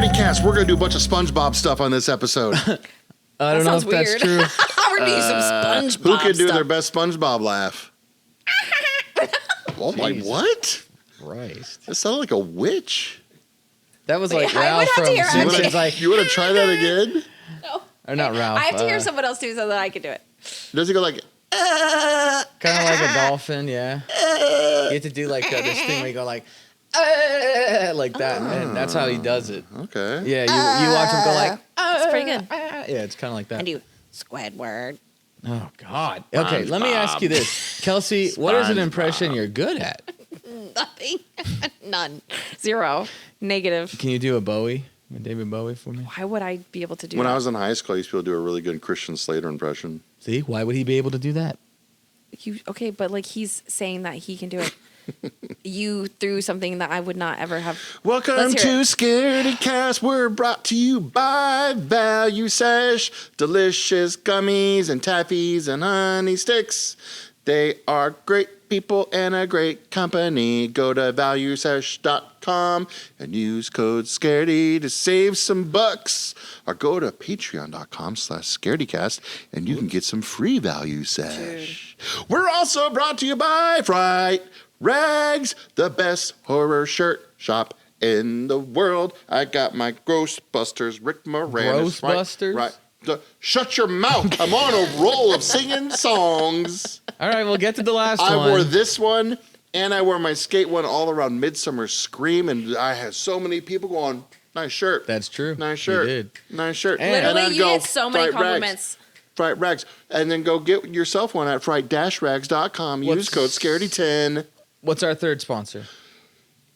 Scaredycast. We're going to do a bunch of SpongeBob stuff on this episode. I don't know if that's true. We're going to do some SpongeBob Who can do stuff. their best SpongeBob laugh? Oh my, what? Christ. That sounded like a witch. That was Wait, like I would Ralph have to from hear it. Simpsons. Like, You want to try that again? No. or not Ralph. I have to hear someone else do so that I can do it. Does he go like, Kind of like a dolphin, yeah. You have to do like this thing where you go like that, and that's how he does it. okay. Yeah, you watch him go like. It's pretty good. Yeah, it's kind of like that. And do Squidward. Oh God. Okay, let me ask you this, Kelsey. What is an impression you're good at? Nothing. None. Zero. Negative. Can you do a Bowie, a David Bowie for me? Why would I be able to do When that? I was in high school, I used to be able to do a really good Christian Slater impression. See, why would he be able to do that? Okay, but like he's saying that he can do it. You threw something that I would not ever have. Welcome Let's to hear it. Scaredycast. We're brought to you by Value Sesh. Delicious gummies and taffies and honey sticks. They are great people and a great company. Go to valuesesh.com and use code SCAREDY to save some bucks. Or go to patreon.com/scaredycast and you can get some free Value Sesh. We're also brought to you by Fright Rags, the best horror shirt shop in the world. I got my Ghostbusters, Rick Moranis. Ghostbusters? Right. Shut your mouth. I'm on a roll of singing songs. All right, we'll get to the last I one. wore this one, and I wore my skate one all around Midsummer Scream, and I had so many people going, nice shirt. That's true. Nice shirt. You did. Nice shirt. And Literally, I'd you go, get so many Fright Rags. compliments. Fright Rags. And then go get yourself one at fright-rags.com. Use What's- code SCAREDY10. What's our third sponsor?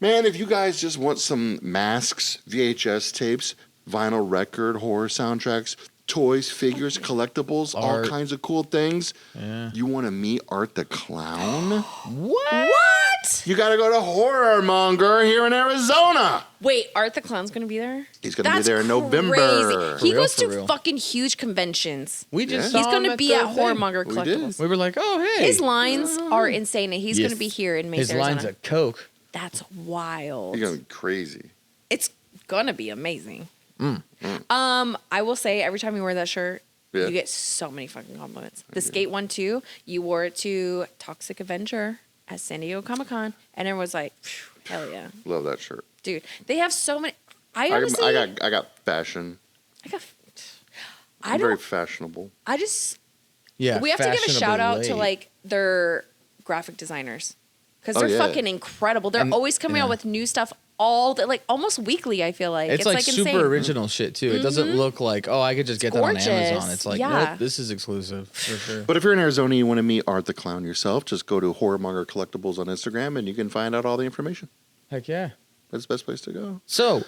Man, if you guys just want some masks, VHS tapes, vinyl record, horror soundtracks, toys, figures, collectibles, all Art. kinds of cool things, Yeah. you want to meet Art the Clown? What? You got to go to Horror Monger here in Arizona. Wait, Art the Clown's gonna be there? He's going to be That's there in November. crazy. He For real, goes for to real. fucking huge conventions. We just Yeah. saw He's him gonna at be the at thing. Horrormonger We Collectibles. We were like, oh hey. His lines are insane, and he's Yes. gonna be here in Mesa, His lines Arizona. of Coke. That's wild. You're going to be crazy. It's gonna be amazing. I will say every time you wear that shirt, Yeah. you get so many fucking compliments. The skate one too, you wore it to Toxic Avenger at San Diego Comic-Con, and everyone was like, "Phew, hell yeah, Love that shirt. dude." They have so many. I I honestly, got fashion. I Very don't. fashionable. I just. Yeah. We have to give a shout out to fashionably like their graphic designers because Oh, they're yeah. fucking incredible. They're And- always coming yeah. out with new stuff all the, like almost weekly. I feel like It's like insane. super original shit too. It doesn't look like, oh, I could just get that on gorgeous. Amazon. It's like, Yeah. nope, this is exclusive for sure. But if you're in Arizona and you want to meet Art the Clown yourself, just go to Horrormonger Collectibles on Instagram and you can find out all the information. Heck yeah. That's the best place to go. So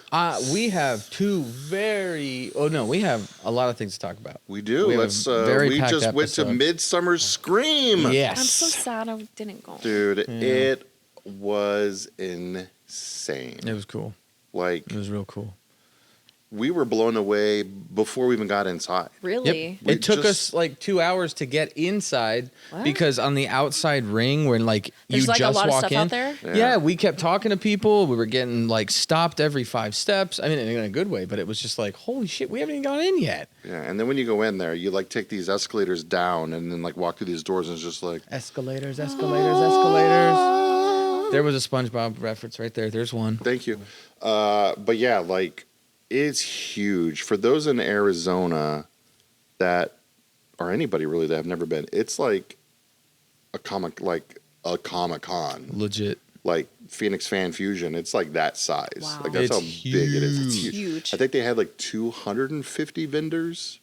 we have we have a lot of things to talk about. We do. We have Let's. a very We packed just went to episode. Midsummer Scream. Yes. I'm so sad I didn't go. Dude, it was insane. It was cool. Like, It was real cool. we were blown away before we even got inside. Really? We It took just- us like 2 hours to get inside What? because on the outside ring when like There's you like a just lot of walk stuff in. out there? Yeah, we kept talking to people. We were getting like stopped every 5 steps. I mean, in a good way, but it was just like, holy shit, we haven't even gone in yet. Yeah, and then when you go in there, you like take these escalators down and then like walk through these doors and it's just like, Escalators, escalators, escalators. There was a SpongeBob reference right there. There's one. thank you. But yeah, like, it's huge. For those in Arizona that, or anybody really that have never been, it's like a Comic-Con. Legit. Like Phoenix Fan Fusion, it's like that size. Wow. Like that's It's how big it is. It's huge. Huge. I think they had like 250 vendors.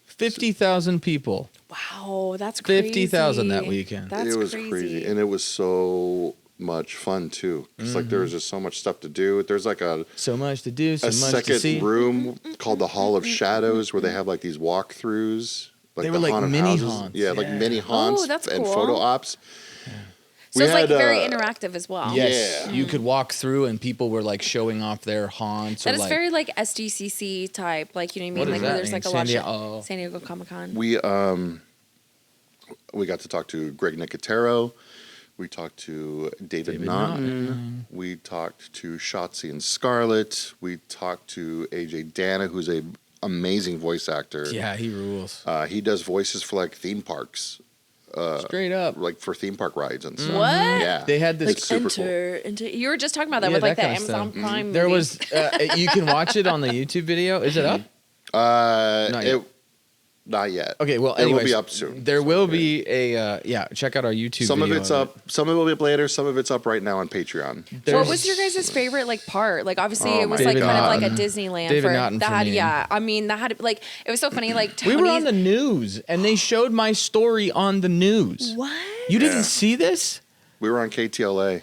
50,000 people. Wow, that's crazy. 50,000 that weekend. That's it was crazy. And it was so much fun too. Because like there was just so much stuff to do. There's like a So much to do, so much to second see. room called the Hall of Shadows where they have like these walkthroughs. They the were like haunted mini houses. haunts. Yeah, like mini haunts Oh, that's and cool. photo ops. So We it's like had, very interactive as well. Yes, Yeah. you could walk through and people were like showing off their haunts. That or is like, very like SDCC type, like you know what I mean, What like does where that there's mean? like a San lot Diego- of oh. San Diego Comic Con. We got to talk to Greg Nicotero. We talked to David Naughton. We talked to Shotzi and Scarlett. We talked to AJ Dana, who's a amazing voice actor. Yeah, he rules. He does voices for like theme parks. Straight up. Like for theme park rides and stuff. What? Yeah. They had this Like super cool. enter. You were just talking about that Yeah, with like that the kind of Amazon stuff. Prime. There movie. was, you can watch it on the YouTube video. Is it up? Not yet. Not yet. Okay, well, It will anyways, be up soon. There will be a, check out our YouTube Some of video it's up. Some of it will be up later. Some of it's up right now on Patreon. What was your guys' favorite like part? Like obviously Oh it was my like kind of God. like a Disneyland David for Naughton that for had me. yeah. I mean that had like it was so funny like We Tony's were on the news, and they showed my story on the news. What? You didn't Yeah. see this? We were on KTLA.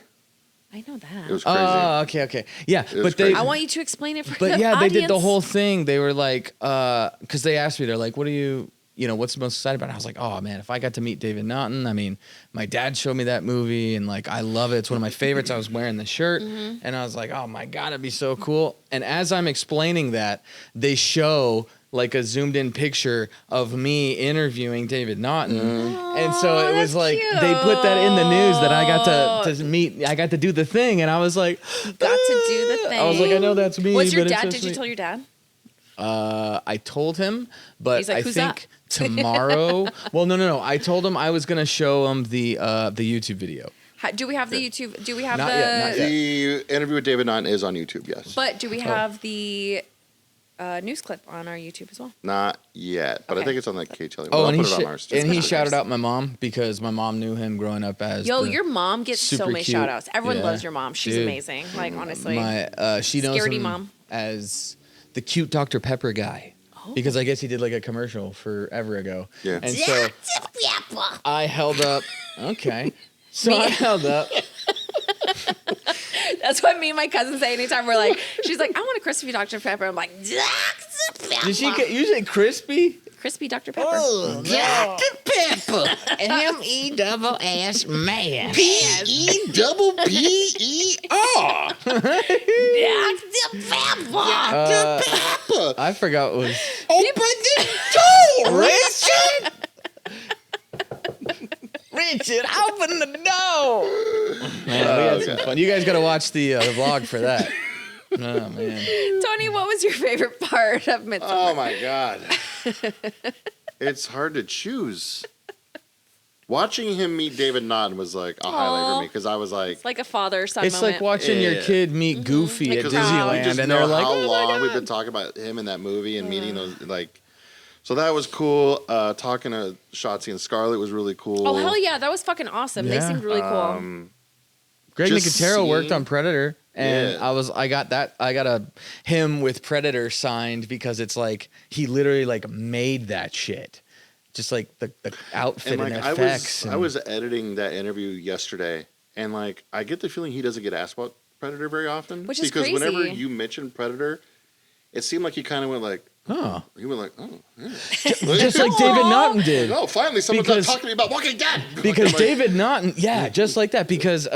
I know that. It was crazy. Oh, okay. Yeah, was but they. crazy. I want you to explain it for But the yeah, they did the audience. whole thing. They were like, because they asked me, they're like, what do you what's the most excited about? I was like, oh man, if I got to meet David Naughton, I mean, my dad showed me that movie and like, I love it. It's one of my favorites. I was wearing the shirt and I was like, oh my God, it'd be so cool. And as I'm explaining that, they show like a zoomed in picture of me interviewing David Naughton. And so it was that's like, they put that in the news that I got to meet, I got to do the thing. And I was like, Got to do the thing. I was like, I know that's me. What's your but it's dad? so Did you sweet. tell your dad? I told him, but He's like, I "Who's think tomorrow. Well, no. I told him I was gonna show him the YouTube video. Do we have the YouTube? Do we have Not the? yet, not yet. The interview with David Naughton is on YouTube. Yes. But do we have the news clip on our YouTube as well? Not yet, but I Okay. think it's on the KTLA. Oh, I'll and put he it on ours too. and he shouted out my mom because my mom knew him growing up as. Yo, the your mom gets so super many cute- shout outs. Everyone yeah. loves your mom. She's Dude. amazing. Like honestly. My she knows Scaredy him mom. as the cute Dr. Pepper guy. Because I guess he did like a commercial forever ago. Yeah. And so I held up. Okay. So I held up. That's what me and my cousin say anytime we're like, she's like, I want a crispy Dr. Pepper. I'm like, Dr. Pepper. Did she get usually crispy? Crispy Dr. Pepper. Oh, Dr. Pepper, M-E-double-S man. P-E-double-P-E-R. Dr. Pepper. Pepper. I forgot what was. Open the door, Richard. Richard, open the door. Man, we had some fun. You guys got to watch the vlog for that. Oh man. Tony, what was your favorite part of Midsummer? Oh my God. It's hard to choose. Watching him meet David Naughton was like a highlight for me because I was like, It's like a father-son It's moment. like watching your Yeah. kid meet Goofy at because proud. we Disneyland, just and know they're like, how "Oh my long God." we've been talking about him in that movie and meeting those like. So that was cool. Talking to Shotzi and Scarlett was really cool. Oh, hell yeah. That was fucking awesome. They Yeah. seemed really cool. Greg Just Nicotero worked seeing- on Predator, and Yeah. I got him with Predator signed because it's like he literally like made that shit, just like the outfit And and, like effects. I was editing that interview yesterday, and like I get the feeling he doesn't get asked about Predator very often. Which is because whenever crazy. you mentioned Predator, it seemed like he kind of went like, oh, he went like, oh, yeah. just like David Naughton did. Oh, finally someone's Because- talking to me about Walking Dead. Because Like, David Naughton, yeah, just like that. Because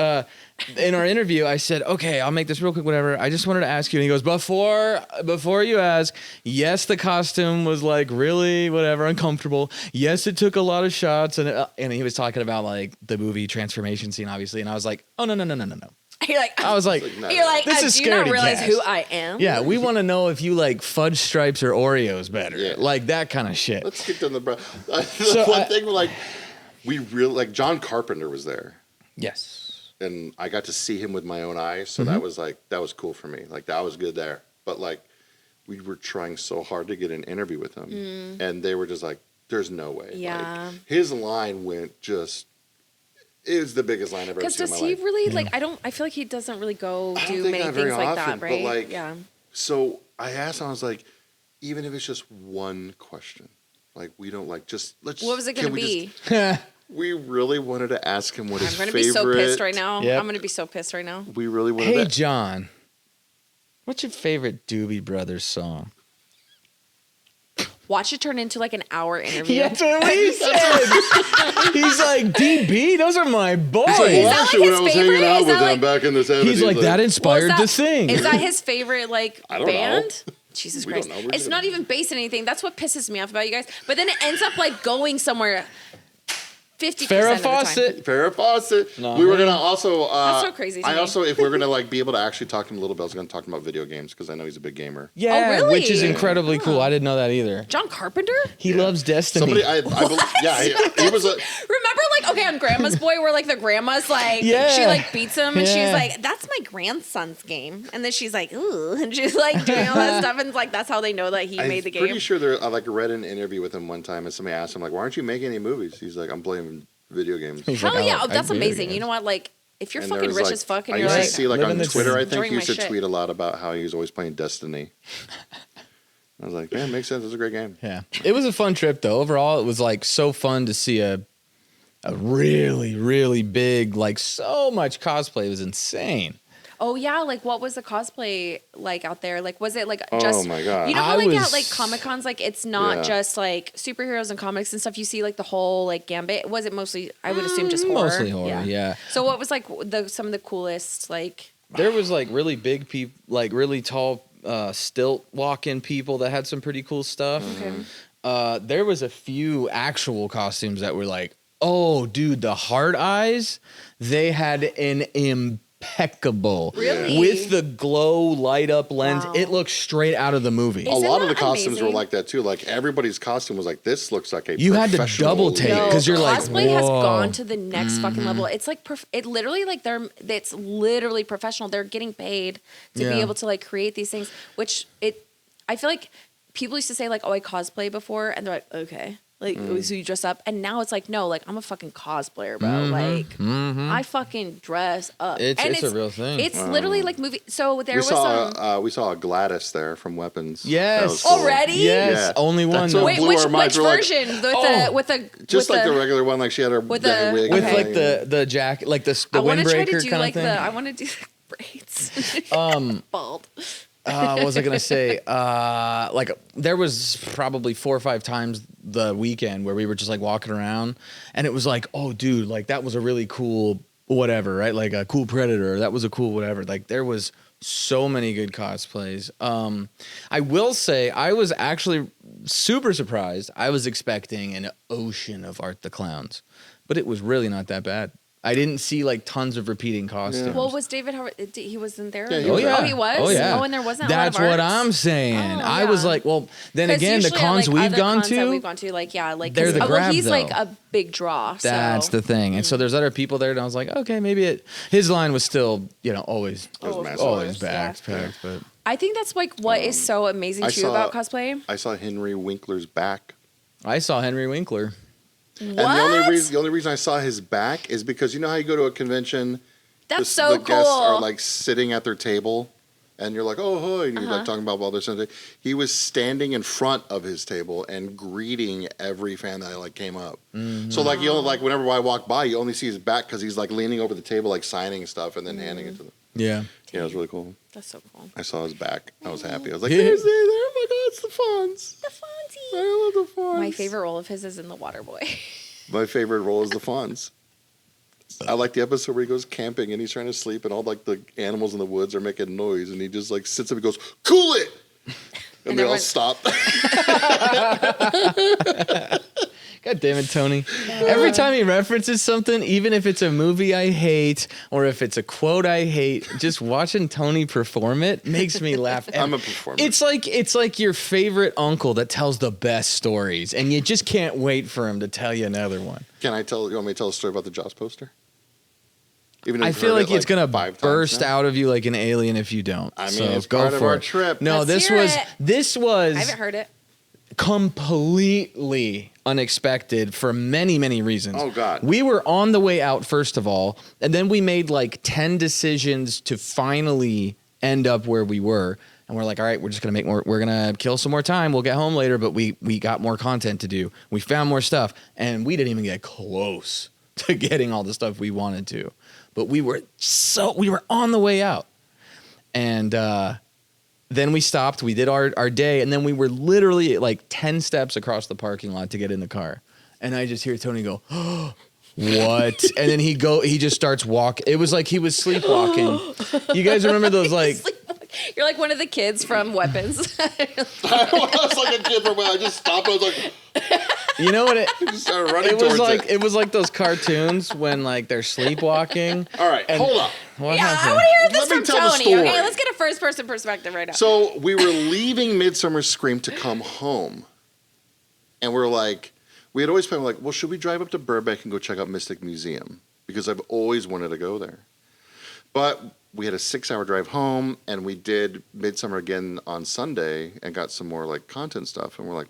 in our interview, I said, okay, I'll make this real quick, whatever. I just wanted to ask you. And he goes, before you ask, yes, the costume was like really whatever, uncomfortable. Yes, it took a lot of shots. And he was talking about like the movie transformation scene, obviously. And I was like, oh, no. You're like, I was like, no. you're like, This is do you not realize Scaredycast. who I am? yeah, we want to know if you like fudge stripes or Oreos better. Yeah. Like that kind of shit. Let's get to the So one I- thing. Like we really like John Carpenter was there. Yes. And I got to see him with my own eyes, so Mm-hmm. that was cool for me. Like that was good there. But like we were trying so hard to get an interview with him, and they were just like, "There's no way." Yeah. Like, his line went just. It was the biggest line I've ever Because seen in does my he life. really, like, I feel like he doesn't really go I don't do think many that things very like often, that, but, right? like, yeah. So I asked him, I was like, even if it's just one question, like we don't like just let's. What was it can going to we be? just- We really wanted to ask him what his I'm going to favorite. be so pissed right now. Yep. I'm going to be so pissed right now. We really wanted. Hey, to, John, what's your favorite Doobie Brothers song? Watch it turn into like an hour interview. That's what he said. He's like, DB, those are my boys. Is Well, that actually, like when I his was favorite? hanging out Is with that him back in the 70s, He's like, that Well, inspired the thing. Is that his favorite like I don't know. band? Jesus We don't Christ. know. We're It's just- not even based on anything. That's what pisses me off about you guys. But then it ends up like going somewhere. 50% Farrah of the time. Fawcett. Farrah Fawcett. No, we were man. gonna also. That's so crazy to I me. also, if we're gonna like be able to actually talk to him a little bit, I was gonna talk to him about video games because I know he's a big gamer. Yeah, really? which is incredibly cool. I didn't know that either. John Carpenter? He loves Destiny. Somebody, I believe, yeah, he was a. Remember, like, okay, on Grandma's Boy, where like the grandma's like, Yeah. she like beats him, and she's Yeah. like, "That's my grandson's game," and then she's like, "Ooh," and she's like doing all that stuff, and like that's how they know that he made the game. I'm pretty sure there. I like read an interview with him one time, and somebody asked him like, "Why aren't you making any movies?" He's like, "I'm playing video games." He's Hell like, yeah, I oh, that's do amazing. games. You know what? Like, if you're And fucking there rich was, as fuck, and I you're used like, to see like living on the Twitter, dream. I think Enjoying he used my to shit. tweet a lot about how he was always playing Destiny. I was like, man, makes sense. It's a great game. Yeah, it was a fun trip though. Overall, it was like so fun to see a really, really big, like so much cosplay. It was insane. oh yeah, like what was the cosplay like out there? Like, was it like Oh just? my God. You know I how like was- at like Comic Cons, like it's not Yeah. just like superheroes and comics and stuff. You see like the whole like gambit. Was it mostly? I would assume just horror. Mostly horror, yeah. So what was like some of the coolest like? There was like really big people, like really tall, stilt walking people that had some pretty cool stuff. Okay. There was a few actual costumes that were like, oh, dude, the hard eyes. They had an impeccable, Really? with the glow light up lens. Wow. It looks straight out of the movie. A Isn't lot of the that costumes were amazing? like that too. Like everybody's costume was like, this looks like a. You had to professional double take level. because you're like, cosplay has whoa. gone to the next fucking level. It's like it literally like it's literally professional. They're getting paid to be Yeah. able to like create these things, which I feel like people used to say like, oh, I cosplay before, and they're like, okay. Like, so you dress up, and now it's like, no, like I'm a fucking cosplayer, bro. Like, I fucking dress up. It's And a real thing. It's literally like movie. So there We was we saw a Gladys there from Weapons. Yes. That was cool. Already? Yes, Yeah. only one. That's though. what Wait, blew which our minds. We're like, version? Just with like the regular one, like she had her with the the- wig with and like everything. the jacket, like the I want to try windbreaker to do kind like of thing. I want to do braids. Bald. What was I gonna say? Like there was probably 4 or 5 times the weekend where we were just like walking around, and it was like, oh, dude, like that was a really cool whatever, right? Like a cool Predator. That was a cool whatever. Like there was so many good cosplays. I will say I was actually super surprised. I was expecting an ocean of Art the Clowns, but it was really not that bad. I didn't see like tons of repeating costumes. Well, was David Howard? He wasn't there. Yeah, he Oh was yeah. Oh, he was. Oh yeah. Oh, and there wasn't. That's a lot of what arts? I'm saying. Oh, I was yeah. like, well, then 'Cause again, the usually, cons like, we've other gone cons that to, we've gone to, like yeah, like they're the well, grab, he's like though. a big draw. So. that's the thing. And so there's other people there, and I was like, okay, maybe his line was still, always was of massive. always course, yeah. backpacked, but I think that's like what is so amazing I too saw- about cosplay. I saw Henry Winkler's back. I saw Henry Winkler. And What? the only reason I saw his back is because you know how you go to a convention, That's so the guests are cool. like sitting at their table, and you're like, oh, hi, and you're like talking about all this and that. He was standing in front of his table and greeting every fan that like came up. So like you only, like whenever I walk by, you only see his back because he's like leaning over the table, like signing stuff and then handing it to them. Yeah. Yeah, it was really cool. That's so cool. I saw his back. I was happy. I was like, Yeah. there's there. Oh my god, it's the Fonz. The Fonzie. I love the Fonz. My favorite role of his is in The Waterboy. My favorite role is the Fonz. I like the episode where he goes camping and he's trying to sleep and all like the animals in the woods are making noise and he just like sits up and goes, cool it! And they all everyone- stop. God damn it, Tony. Every time he references something, even if it's a movie I hate or if it's a quote I hate, just watching Tony perform it makes me laugh. I'm a performer. It's like your favorite uncle that tells the best stories, and you just can't wait for him to tell you another one. You want me to tell a story about the Jaws poster? Even though I you've feel heard like it, it's gonna 5 times burst now. out of you like an alien if you don't. I mean, So it's go part of for our it. trip. No, Let's hear it. this I was haven't heard it. completely unexpected for many, many reasons. Oh, God. We were on the way out, first of all, and then we made like 10 decisions to finally end up where we were. And we're like, all right, we're just going to make more, we're going to kill some more time. We'll get home later, but we got more content to do. We found more stuff, and we didn't even get close to getting all the stuff we wanted to. But we were on the way out. And then we stopped, we did our day, and then we were literally like 10 steps across the parking lot to get in the car. And I just hear Tony go, oh, what? And then he just starts walking. It was like he was sleepwalking. You guys remember those like... You're like one of the kids from Weapons. I was like a kid from where I just stopped. I was like, You know what it? Just started running It was towards like it. it was like those cartoons when like they're sleepwalking. All right, and- hold up. What Yeah, I happened? want to hear this Let me from tell the Tony. story. Okay, let's get a first person perspective right now. So we were leaving Midsummer Scream to come home, and we had always planned like, well, should we drive up to Burbank and go check out Mystic Museum because I've always wanted to go there, but we had a 6-hour drive home, and we did Midsummer again on Sunday and got some more like content stuff, and we're like,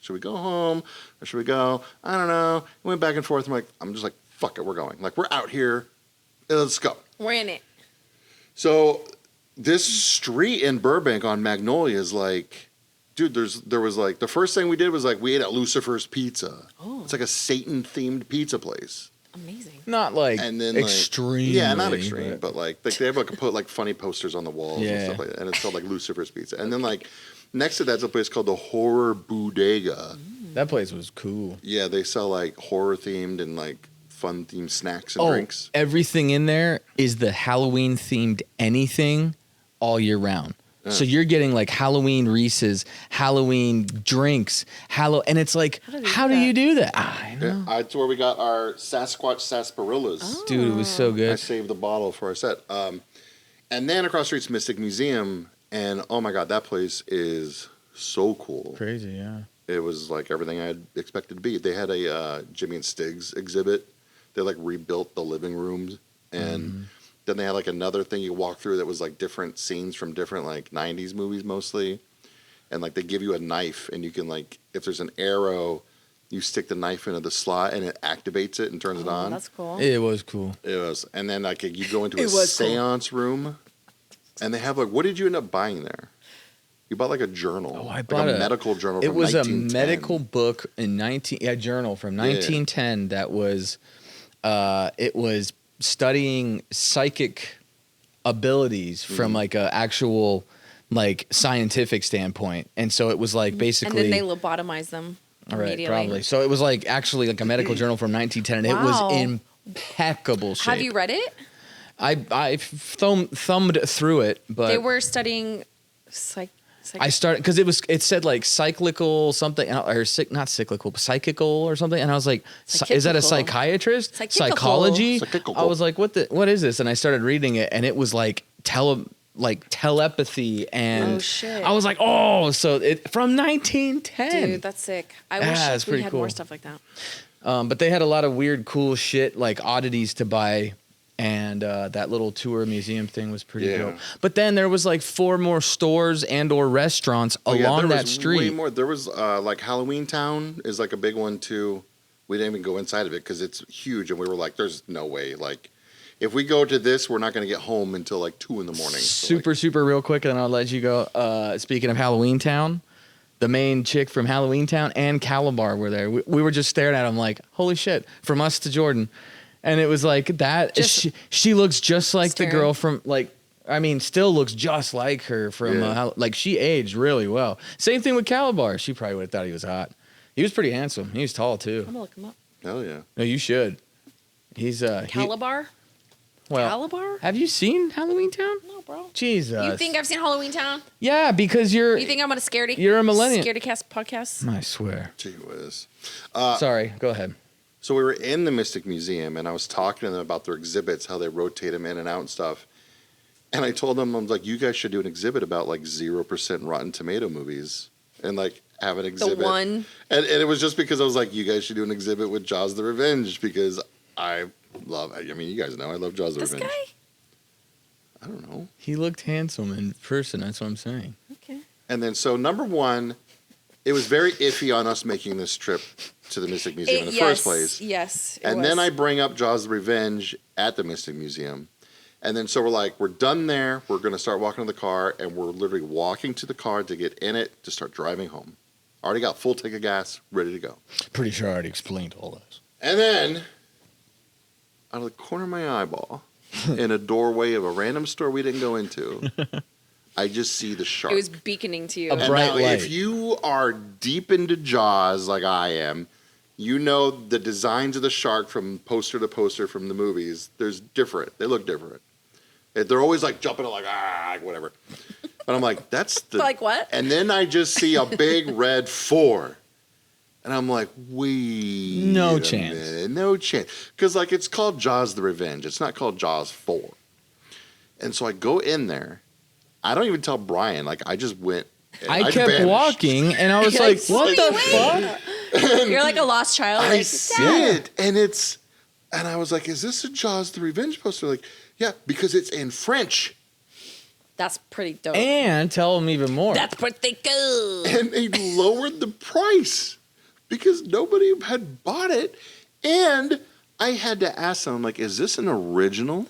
should we go home or should we go? I don't know. We went back and forth. I'm just like, fuck it, we're going. Like, we're out here. Let's go. We're in it. So this street in Burbank on Magnolia is like, dude, there was like, the first thing we did was like, we ate at Lucifer's Pizza. Oh. It's like a Satan-themed pizza place. Amazing. Not like And then extreme. yeah, not extreme, but like they have like put like funny posters on the walls and Yeah. stuff like that. And it's called like Lucifer's Pizza. And then like next to that's a place called the Horror Bodega. That place was cool. Yeah, they sell like horror themed and like fun themed snacks and drinks. Everything in there is the Halloween themed anything all year round. Yeah. So you're getting like Halloween Reese's, Halloween drinks, and it's like, how do you do that? I know. Yeah, that's where we got our Sasquatch sarsaparillas. Dude, it was so I good. saved the bottle for our set. And then across the street's Mystic Museum, and oh my god, that place is so cool. Crazy, yeah. It was like everything I had expected to be. They had a Jimmy and Stiggs exhibit. They like rebuilt the living rooms, and then they had like another thing you walk through that was like different scenes from different like 90s movies mostly. And like they give you a knife, and you can like, if there's an arrow, you stick the knife into the slot and it activates it and turns it on. That's cool. It was cool. It was. And then like you go into It a was cool. seance room, and they have like, what did you end up buying there? You bought like a journal. Oh, I like bought a medical journal It from was a 1910. medical book in journal from 1910 that was it was studying psychic abilities from like a actual like scientific standpoint. And so it was like basically And then they lobotomize them all right, immediately. probably. So it was like actually like a medical journal from 1910 and it Wow. was impeccable shape. Have you read it? I thumbed through it, but They were studying I started because it said like cyclical something or not cyclical, but psychical or something, and I was like, is that a Psychical. psychiatrist? Psychical. Psychology? Psychical. I was like, what is this? And I started reading it, and it was like telepathy, and Oh, shit. I was like, oh, so it from 1910. Dude, that's sick. I Yeah, it's wish we pretty had cool. more stuff like that. But they had a lot of weird, cool shit like oddities to buy. And that little tour museum thing was pretty Yeah. dope. But then there was like 4 more stores and or restaurants Oh, yeah, along there that was street. Way more. There was like Halloween Town is like a big one too. We didn't even go inside of it because it's huge, and we were like, "There's no way." Like, if we go to this, we're not going to get home until like 2 a.m. So, Super real quick, and then I'll let you go. Speaking of Halloween Town, the main chick from Halloween Town and Calabar were there. We were just staring at them like, holy shit, from us to Jordan. And it was like that. Just She looks just like staring. the girl from like, I mean, still looks just like her from Yeah. like she aged really well. Same thing with Calabar. She probably would have thought he was hot. He was pretty handsome. He was tall too. I'm gonna look him up. hell yeah. No, you should. He's Calabar? well, Calabar? have you seen Halloween Town? No, bro. Jesus. You think I've seen Halloween Town? Yeah, because you're. You think I'm on a Scaredy? You're a millennial. Scaredycast podcast? I swear. Gee whiz. Sorry, go ahead. So we were in the Mystic Museum, and I was talking to them about their exhibits, how they rotate them in and out and stuff. And I told them, I was like, you guys should do an exhibit about like 0% Rotten Tomato movies, and like have an exhibit. The one. And it was just because I was like, you guys should do an exhibit with Jaws the Revenge, because I mean, you guys know I love Jaws the This Revenge. guy? I don't know. He looked handsome in person. That's what I'm saying. Okay. And then, so number one, it was very iffy on us making this trip to the Mystic Museum in the first place. Yes. it And then was. I bring up Jaws the Revenge at the Mystic Museum. And then so we're like, we're done there. We're going to start walking to the car. And we're literally walking to the car to get in it to start driving home. Already got full tank of gas, ready to go. Pretty sure I already explained all this. And then, out of the corner of my eyeball, in a doorway of a random store we didn't go into, I just see the shark. It was beaconing to you. A And bright now, light. if you are deep into Jaws like I am, you know the designs of the shark from poster to poster from the movies. There's different. They look different. They're always like jumping like whatever. But I'm like, that's the Like what? And then I just see a big red 4, And I'm like, wait, No a chance. minute, no chance, because like it's called Jaws: The Revenge. It's not called Jaws 4. And so I go in there. I don't even tell Brian. Like I just went. I kept vanished. walking, and I was like, "What the fuck?" You're like a lost child. I Like, see it, and I was like, "Is this a Jaws: The Revenge poster?" Like, yeah, because it's in French. that's pretty dope. And tell them even more. That's pretty cool. And they lowered the price because nobody had bought it. And I had to ask them, like, is this an original?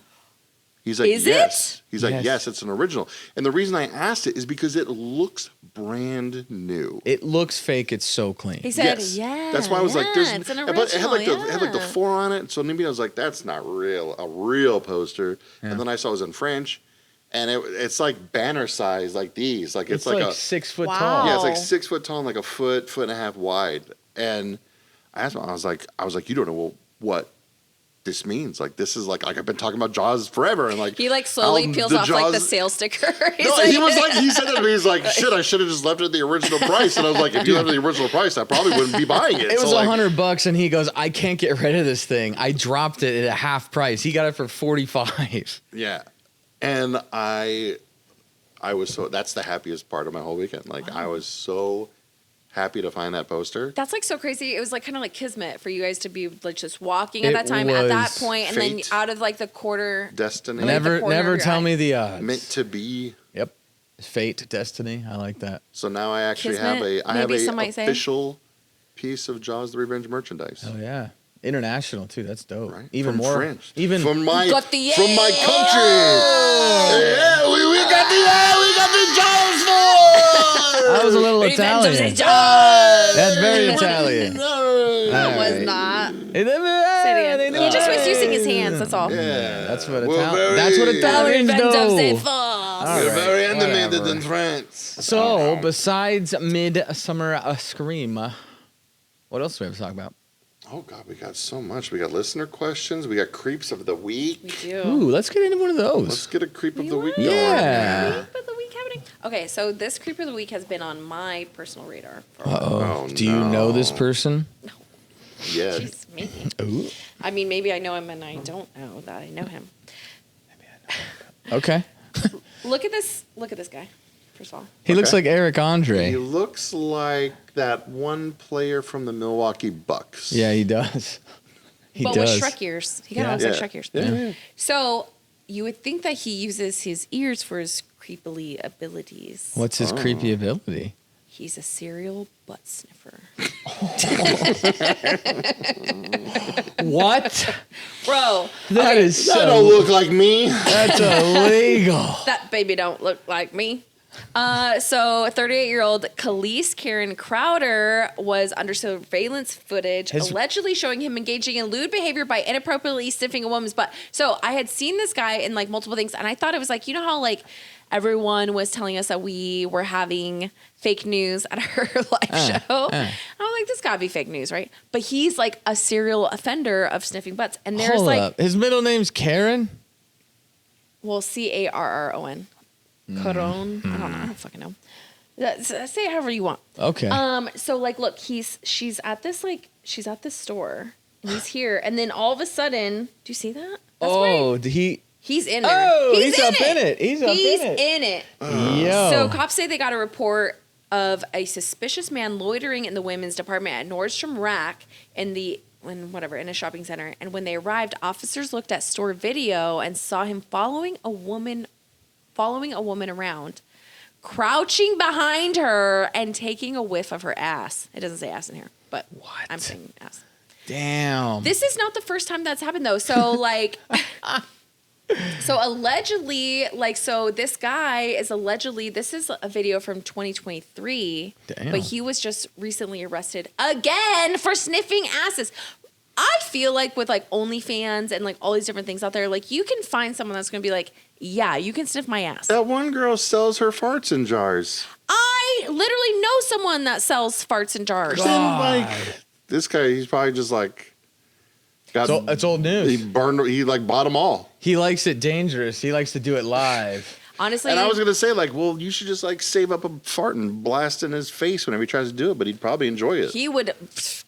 He's like, Is yes. it? He's like, Yes. yes, it's an original. And the reason I asked it is because it looks brand new. It looks fake. It's so clean. He said, yeah. That's why I was like, there's it's an but it had like original, it had like the yeah. 4 on it. So maybe I was like, that's not a real poster. Yeah. And then I saw it was in French. And it's like banner size, like these. Like It's like like a 6 foot Wow. tall. yeah, it's like 6 foot tall and like a foot and a half wide. And I asked him, I was like, you don't know what this means. Like this is like I've been talking about Jaws forever, and like He like slowly how peels the off like the Jaws- sale sticker. He's No, like, he was like, he said it to me. He's like, shit, I should have just left it at the original price. And I was like, if you left it at the original price, I probably wouldn't be buying it. It was So, like, $100, and he goes, "I can't get rid of this thing. I dropped it at a half price. He got it for 45." yeah, and I was so that's the happiest part of my whole weekend. Like I was so happy to find that poster. that's like so crazy. It was like kind of like kismet for you guys to be like just walking at It that time at that was point, and fate. then out of like the quarter. Destiny, Like the corner Never of your tell eye. me the odds. meant to be. Yep. Fate, destiny. I like that. So now I actually Kismet, have maybe a some might say. official piece of Jaws: The Revenge merchandise. Oh yeah. International too. That's dope. Right? Even From more. French. Even from my Got the from my yeah. country. Yeah, we got the Jaws for. I was a little Revenge of the Italian. Jaws. That's very Italian. That was Alright. not. Say it Say it again. He just was using his hands. That's all. Yeah, That's what We're very- That's what Italians Revenge of the do. Jaws. All We're right, very animated whatever. in France. So, besides Midsummer Scream, what else do we have to talk about? Oh God, we got so much. We got listener questions. We got creeps of the week. We do. Ooh, let's get into one of Let's those. get a creep of We the week want going. Yeah. Creep of the week happening. Okay, so this creep of the week has been on my personal radar. For Uh-oh. Oh, Do you know this no. person? Yeah. Jeez, maybe. Ooh. I mean, maybe I know him and I don't know that I know him. Okay. Look at this. Look at this guy. First of all, He looks Okay. like Eric Andre. He looks like that one player from the Milwaukee Bucks. Yeah, he does. He but does. with Shrek ears. He kind Yeah. of looks like Shrek ears. Yeah. So you would think that he uses his ears for his creepily abilities. What's his creepy ability? He's a serial butt sniffer. What? Bro, That is That don't so. look like me. That's illegal. that baby don't look like me. So 38-year-old Khalees Karen Crowder was under surveillance footage, His- allegedly showing him engaging in lewd behavior by inappropriately sniffing a woman's butt. So I had seen this guy in like multiple things, and I thought it was like, you know how like everyone was telling us that we were having fake news at our live show? I'm like, this gotta be fake news, right? But he's like a serial offender of sniffing butts. And there's Hold like, up. His middle name's Karen? well, Carron. Caron. I don't fucking know. Say it however you want. Okay. So like, look, she's at this store, and he's here, and then all of a sudden, do you see that? That's where he's in there. Oh, he's up in it. He's up in it. Yo. So cops say they got a report of a suspicious man loitering in the women's department at Nordstrom Rack in a shopping center. And when they arrived, officers looked at store video and saw him following a woman around, crouching behind her and taking a whiff of her ass. It doesn't say ass in here, but What? I'm saying ass. Damn. This is not the first time that's happened though. So like, so allegedly, like, so this guy is this is a video from 2023, Damn. but he was just recently arrested again for sniffing asses. I feel like with like OnlyFans and like all these different things out there, like you can find someone that's going to be like, yeah, you can sniff my ass. That one girl sells her farts in jars. I literally know someone that sells farts in jars. Then, like, this guy, he's probably just like, It's old news. he like bought them all. He likes it dangerous. He likes to do it live. Honestly, And I was gonna say, like, well, you should just like save up a fart and blast in his face whenever he tries to do it, but he'd probably enjoy it. he would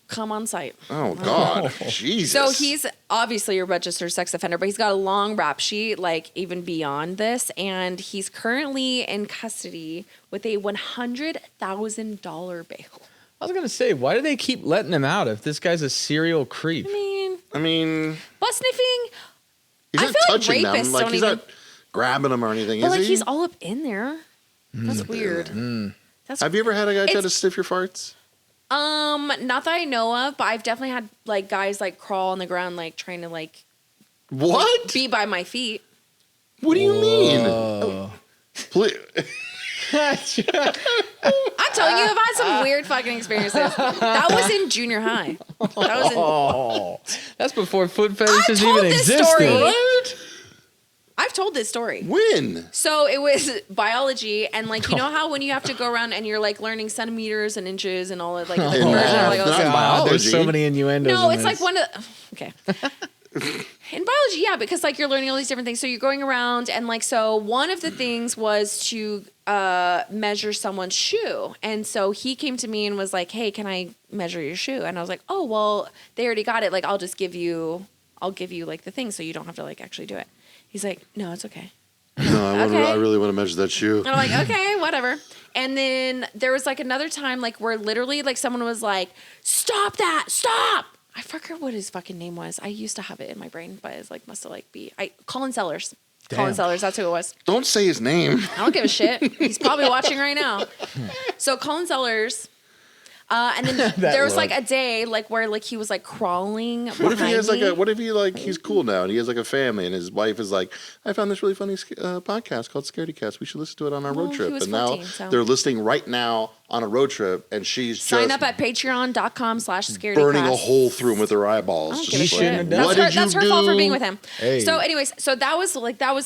come on site. Oh God, Jesus! So he's obviously a registered sex offender, but he's got a long rap sheet, like even beyond this, and he's currently in custody with a $100,000 bail. I was gonna say, why do they keep letting him out if this guy's a serial creep? I mean, butt sniffing. he's I not feel like touching them, rapists like don't he's even- not grabbing them or anything, But is like he? he's all up in there. That's weird. That's Have you ever had a guy try to It's- sniff your farts? not that I know of, but I've definitely had like guys like crawl on the ground, like trying to like What? be by my feet. What do you mean? Oh. Please. I'm telling you, I've had some weird fucking experiences. That was in junior high. That was in. Oh, that's before foot fetishes told even this existed. story. What? I've told this story. When? So it was biology, and like you know how when you have to go around and you're like learning centimeters and inches and all that, like the conversion, math, like all not this- in God, there's so biology. many innuendos. No, in it's this. like one of okay. In biology, yeah, because like you're learning all these different things. So you're going around and like so one of the things was to measure someone's shoe. And so he came to me and was like, "Hey, can I measure your shoe?" And I was like, "Oh, well, they already got it. Like I'll give you like the thing so you don't have to like actually do it." He's like, "No, it's okay." No, Okay. I really want to measure that shoe. And I'm like, okay, whatever. And then there was like another time, like where literally like someone was like, "Stop that, stop!" I forget what his fucking name was. I used to have it in my brain, but it's like must have like be Colin Sellers. Colin Damn. Sellers, that's who it was. Don't say his name. I don't give a shit. He's probably watching right now. So Colin Sellers. And then there was like a day like where like he was like crawling. What if he has like me. what if he like he's cool now and he has like a family and his wife is like, I found this really funny podcast called Scaredycast. We should listen to it on our Well, road he trip. was And now 14, so- they're listening right now on a road trip and she's Sign just up at patreon.com/scaredycast. burning a hole through him with her I eyeballs. don't Just give a He like, shouldn't have shit. done what that. did you That's her fault for do? being with him. Hey. So, anyways, so that was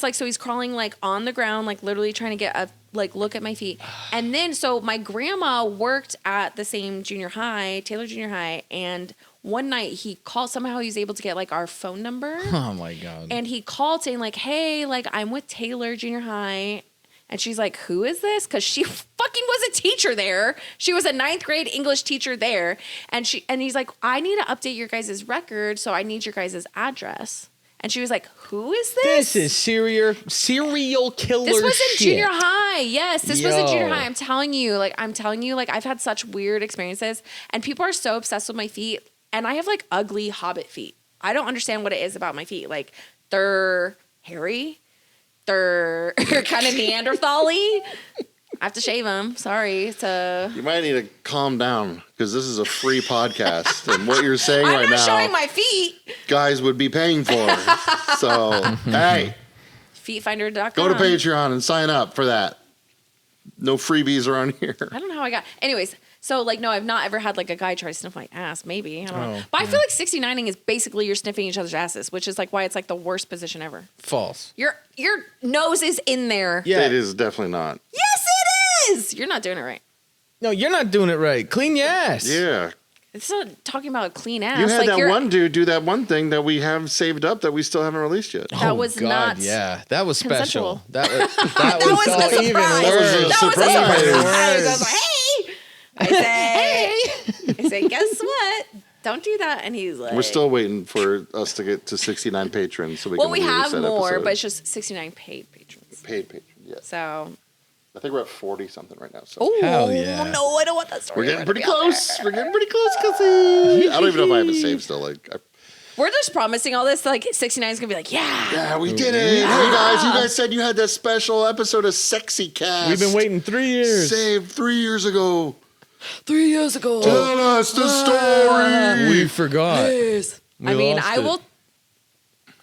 like so he's crawling like on the ground, like literally trying to get a like look at my feet. And then so my grandma worked at the same junior high, Taylor Junior High, and one night he called, somehow he was able to get like our phone number. Oh my God. And he called saying like, "Hey, like I'm with Taylor Junior High." And she's like, "Who is this?" Because she fucking was a teacher there. She was a 9th grade English teacher there. And he's like, "I need to update your guys' record, so I need your guys' address." And she was like, "Who is this?" This is serial killer This was in shit. junior high. Yes, this was in junior Yo. high. I'm telling you, like I've had such weird experiences, and people are so obsessed with my feet, and I have like ugly hobbit feet. I don't understand what it is about my feet. Like they're hairy, they're kind of Neanderthal-y. I have to shave them. Sorry. You might need to calm down because this is a free podcast and what you're saying I'm right not now, showing my feet. guys would be paying for. So, hey, Feetfinder.com. go to Patreon and sign up for that. No freebies around here. I don't know how I got. Anyways, so like no, I've not ever had like a guy try to sniff my ass. Maybe I don't know. Oh, But I feel like 69ing is basically you're sniffing each other's asses, which is like why it's like the worst position ever. False. Your nose is in there. Yeah. It is definitely not. Yes, it is. You're not doing it right. No, you're not doing it right. Clean your ass. Yeah. It's not talking about a clean ass. You had like that you're- one dude do that one thing that we have saved up that we still haven't released yet. That was God, not Yeah, that was special. consensual. That was That was a all even surprise. worse. That was a I was surprise. like, hey. I say, guess what? Don't do that. And he's like, We're still waiting for us to get to 69 patrons so we well, can we release have that more, episode. but it's just 69 paid patrons. Paid patrons, yes. So, I think we're at 40 something right now. So oh Hell yeah. no, I don't want that story. we're getting to pretty be out close. there. We're getting pretty close, Kelsey. I don't even know if I have it saved still. We're just promising all this. Like 69 is gonna be like, yeah. Yeah, we did it. Hey guys, you guys said you had that special episode of Sexy Cast. We've been waiting 3 years. Saved 3 years ago. 3 years ago. Tell us the story. We forgot. Please. We I mean, lost I it. will.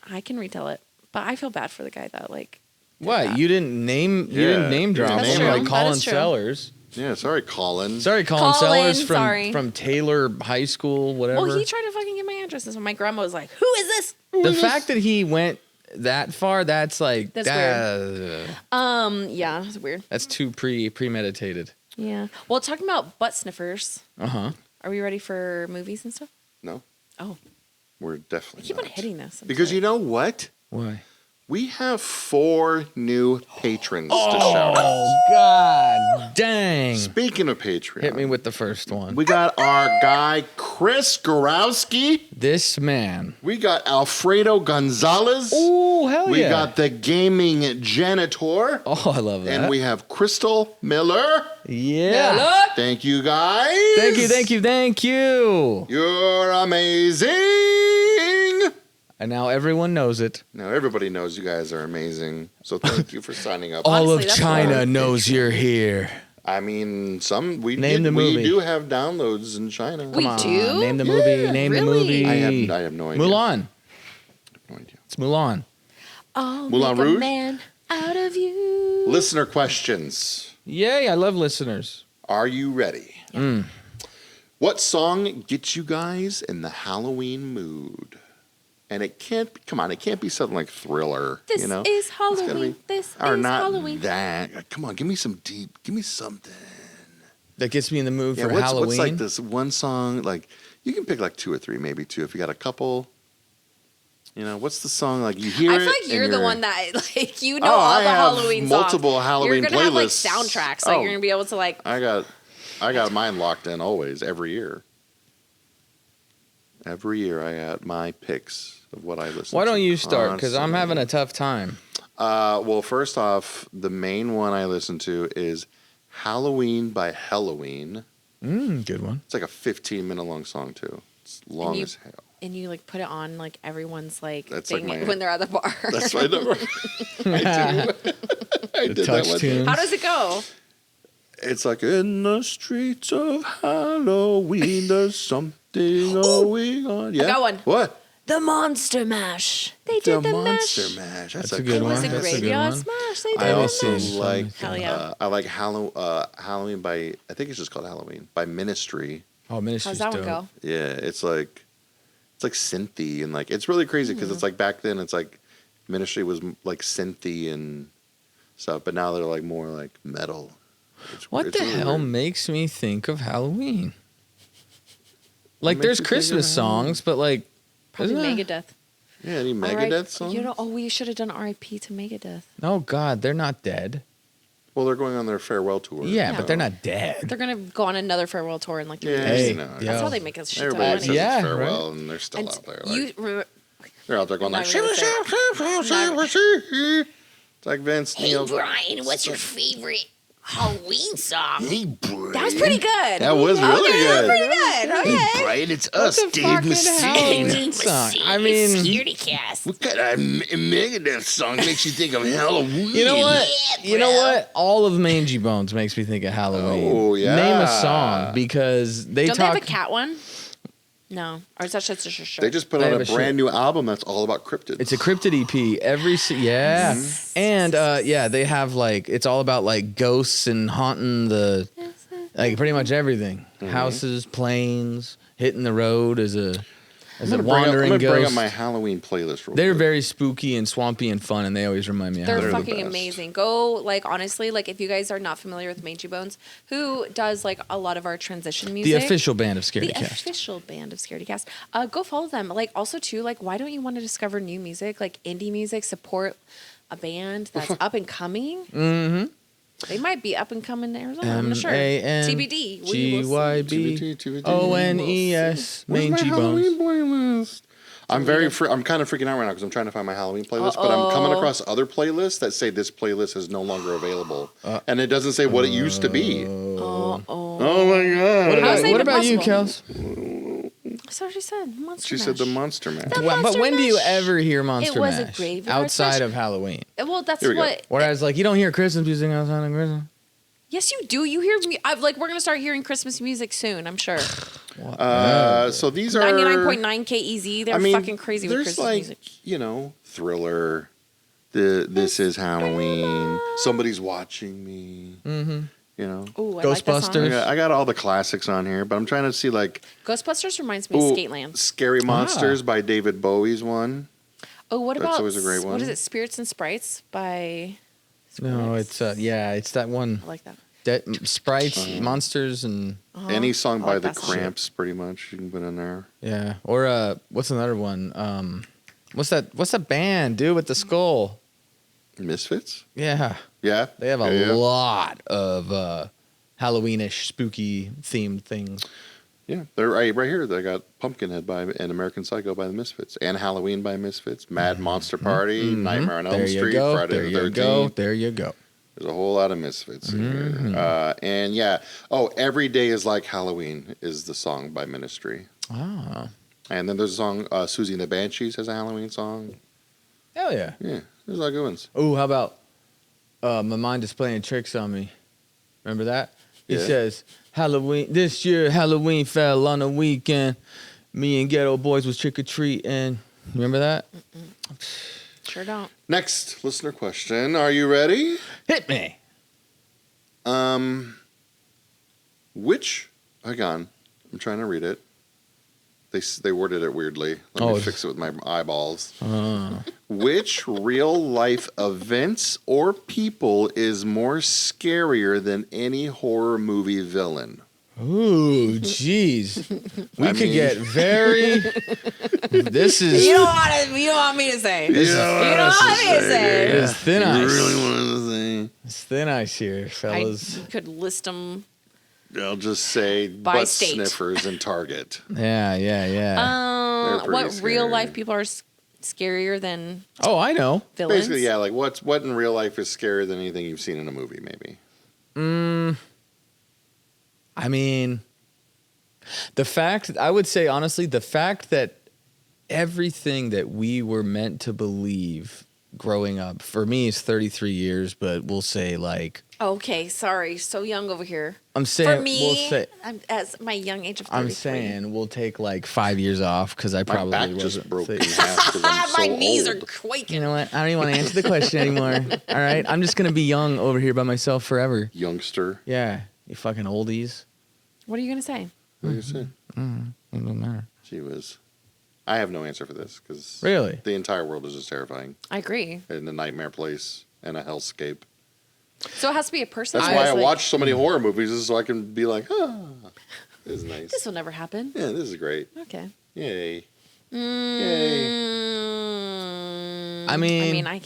I can retell it, but I feel bad for the guy that like. did What? that. You didn't name Yeah. drop That's him true. like That Colin is true. Sellers. Yeah, sorry, Colin. Sorry, Colin Colin, Sellers sorry. from Taylor High School, whatever. Well, he tried to fucking get my address, and so my grandma was like, "Who is this?" the fact that he went that far, that's like That's Yeah, it's weird. That's too premeditated. Yeah. Well, talking about butt sniffers, Uh-huh. are we ready for movies and stuff? No, Oh, we're I definitely keep on not. hitting this. I'm Because sorry. you know what? Why? We have 4 new patrons to shout out. Oh, God. Dang. Speaking of Patreon, Hit me with the first one. we got our guy Chris Gorowski. This man. We got Alfredo Gonzalez. Oh, hell We yeah. got the gaming janitor. Oh, I love that. And we have Crystal Miller. yeah. Thank you guys. Thank you, thank you, thank you. You're amazing. And now everyone knows it. Now everybody knows you guys are amazing. So thank you for signing up. All Honestly, of that's China cool. knows you're here. I mean, we Name the movie. do have downloads in China. We Come on, do? name the movie. Yeah, Name the really? movie. I have no idea. Mulan. No idea. It's Mulan. I'll Moulin make Rouge? a man out of you. Listener questions. Yay, I love listeners. Are you ready? Mm. What song gets you guys in the Halloween mood? And it can't be something like Thriller. This you know? is It's gotta Halloween. be- This or is not Halloween. that. Come on, give me something. That gets me in the mood for what's Halloween. like this one song? Like you can pick like 2 or 3, maybe 2 if you got a couple. You know, what's the song like you hear I it? feel like and you're the one that like you know Oh, all I the have Halloween multiple songs. Halloween You're gonna have like playlists. soundtracks, so Oh. you're gonna be able to like. I got mine locked in always every year. Every year I got my picks of what I listen to. Why don't you start? Because I'm constantly. having a tough time. Well, first off, the main one I listen to is Halloween by Halloween. Good one. It's like a 15-minute long song too. It's long you- as hell. And you like put it on like everyone's like That's thing like my- when they're at the bar. That's my number. I do. I The did touch that one. tunes. How does it go? It's like in the streets of Halloween, there's something going on. Yeah. I got one. What? The Monster Mash. They did the Monster mash. Mash. That's That's a a good It good was one. a That's a good graveyard one. smash. They did I the also mash. like Hell yeah. I like Halloween by I think it's just called Halloween by Ministry. Oh, Ministry's How's that dope. one go? Yeah, it's like synthy and like it's really crazy because it's like back then it's like Ministry was like synthy and stuff, but now they're like more like metal. What It's the really hell weird. makes me think of Halloween? Like, makes there's you think of Christmas Halloween? songs, but like, Probably isn't it? Megadeth. Yeah, any All right, Megadeth songs? You know, oh, we should have done R.I.P. to Megadeth. Oh God, they're not dead. Well, they're going on their farewell tour. Yeah, Yeah. but they're not dead. They're gonna go on another farewell tour in like 3 Yeah, years. Hey, you know, That's yo. how they make us shit ton of everybody money. says Yeah, it's farewell, right. and they're still And out there. you Like, remember, they're out there going I'm like, not even gonna it's like Vince Hey, Neil. Brian, what's your favorite Halloween song? Hey, Brian. that was pretty good. That was really Okay, good. Pretty good. Okay. Brian, it's What's us, a Dave fucking Mustaine. Halloween song? I mean, Scaredycast. What kind of Megadeth song makes you think of Halloween? you know what? Yeah, You know bro. what? All of Mangy Bones makes me think of Halloween. Oh, yeah. Name a song because they Don't talk. they have a cat one? No. Or is that just a shirt? They just put They out have a a shit. brand new album that's all about cryptids. It's a cryptid EP. Yeah, and yeah, they have like it's all about like ghosts and haunting the like pretty much everything. Houses, planes, hitting the road as a I'm gonna wandering bring ghost. up my Halloween playlist real They're quick. very spooky and swampy and fun, and they always remind me of They're Halloween. the fucking best. amazing. Go, like, honestly, like, if you guys are not familiar with Mangy Bones, who does, like, a lot of our transition music. The official band of The Scaredycast. official band of Scaredycast. Go follow them. Like, also, too, like, why don't you want to discover new music, like indie music, support a band that's up and coming? Mm-hmm. They might be up and coming in Arizona. I'm not sure. TBD. We will see. GYB ONES Mangy Bones. playlist. I'm I'm kind of freaking out right now because I'm trying to find my Halloween playlist, but I'm coming across other playlists that say this playlist is no longer available, and it doesn't say what it used to be. Oh. Oh my god! How's that What even about you, possible? Kels? That's what she said. Monster She said the Mash. Monster Mash. The But Monster when do you Mash. ever hear Monster was a Mash graveyard outside smash. of Halloween? Well, that's Here we go. what. Whereas, like, you don't hear Christmas music outside of Christmas. Yes, you do. You hear me. I've like we're gonna start hearing Christmas music soon. I'm sure. So these are 99.9 KEZ. They're I mean, fucking crazy with there's Christmas like music. Thriller. This is Halloween. Somebody's watching me. Mm-hmm. You know. Ooh, I like that song. Ghostbusters. I got all the classics on here, but I'm trying to see like Ghostbusters reminds me of ooh, Skateland. Scary Monsters by David Bowie's one. Oh, what That's about always a great What one. is it? Spirits and Sprites by. No, Skrillex? it's yeah, it's that one. I like that. Sprites, monsters, and Any song I by like the that song. Cramps, pretty much you can put in there. yeah. Or what's another one? What's that band, dude, with the skull? Misfits? Yeah. Yeah. They have a Yeah. lot of Halloweenish, spooky themed things. Yeah, they're right here. They got Pumpkinhead and American Psycho by the Misfits, and Halloween by Misfits, Mad Monster Party, Nightmare on Elm There you Street, go. Friday There the you 13th. go. There you go. There's a whole lot of Misfits in here. And yeah, Every Day is Like Halloween is the song by Ministry. Ah. And then there's a song, Susie and the Banshees has a Halloween song. Hell yeah. Yeah, there's a lot of good ones. Oh, how about My Mind is Playing Tricks on Me? Remember that? It Yeah. says, Halloween, this year Halloween fell on a weekend. Me and Ghetto Boys was trick-or-treating. Remember that? Sure don't. Next listener question. Are you ready? Hit me. Hang on. I'm trying to read it. They worded it weirdly. Let me fix it with my eyeballs. Which real life events or people is more scarier than any horror movie villain? Ooh, jeez. We could get very. This is. You don't want me to say. You don't want me to say. It's thin You ice. really wanted to say? It's thin ice here, fellas. I could list them. I'll just say By butt state. sniffers and Target. Yeah. They're pretty What real scary. life people are scarier than Oh, I know. villains? Basically, yeah, like what in real life is scarier than anything you've seen in a movie, maybe? I mean, I would say honestly, the fact that everything that we were meant to believe growing up, for me, is 33 years, but we'll say like, Okay, sorry, so young over here. I'm saying, For me, we'll say, I'm at my young age of 33. I'm saying we'll take like 5 years off because I My probably back wasn't just broke in thick. half because I'm so my knees old. are quaking. You know what? I don't even want to answer the question anymore. All right, I'm just gonna be young over here by myself forever. Youngster. Yeah, you fucking oldies. What are you gonna say? What do you say? It don't matter. Gee whiz. I have no answer for this because Really? the entire world is just terrifying I agree. and a nightmare place and a hellscape. So it has to be a person. That's who why is I like, watch so many horror movies, is so I can be like, this is nice. This will never happen. Yeah, this is great. Okay. Yay. Yay. Mm, I I mean, mean, I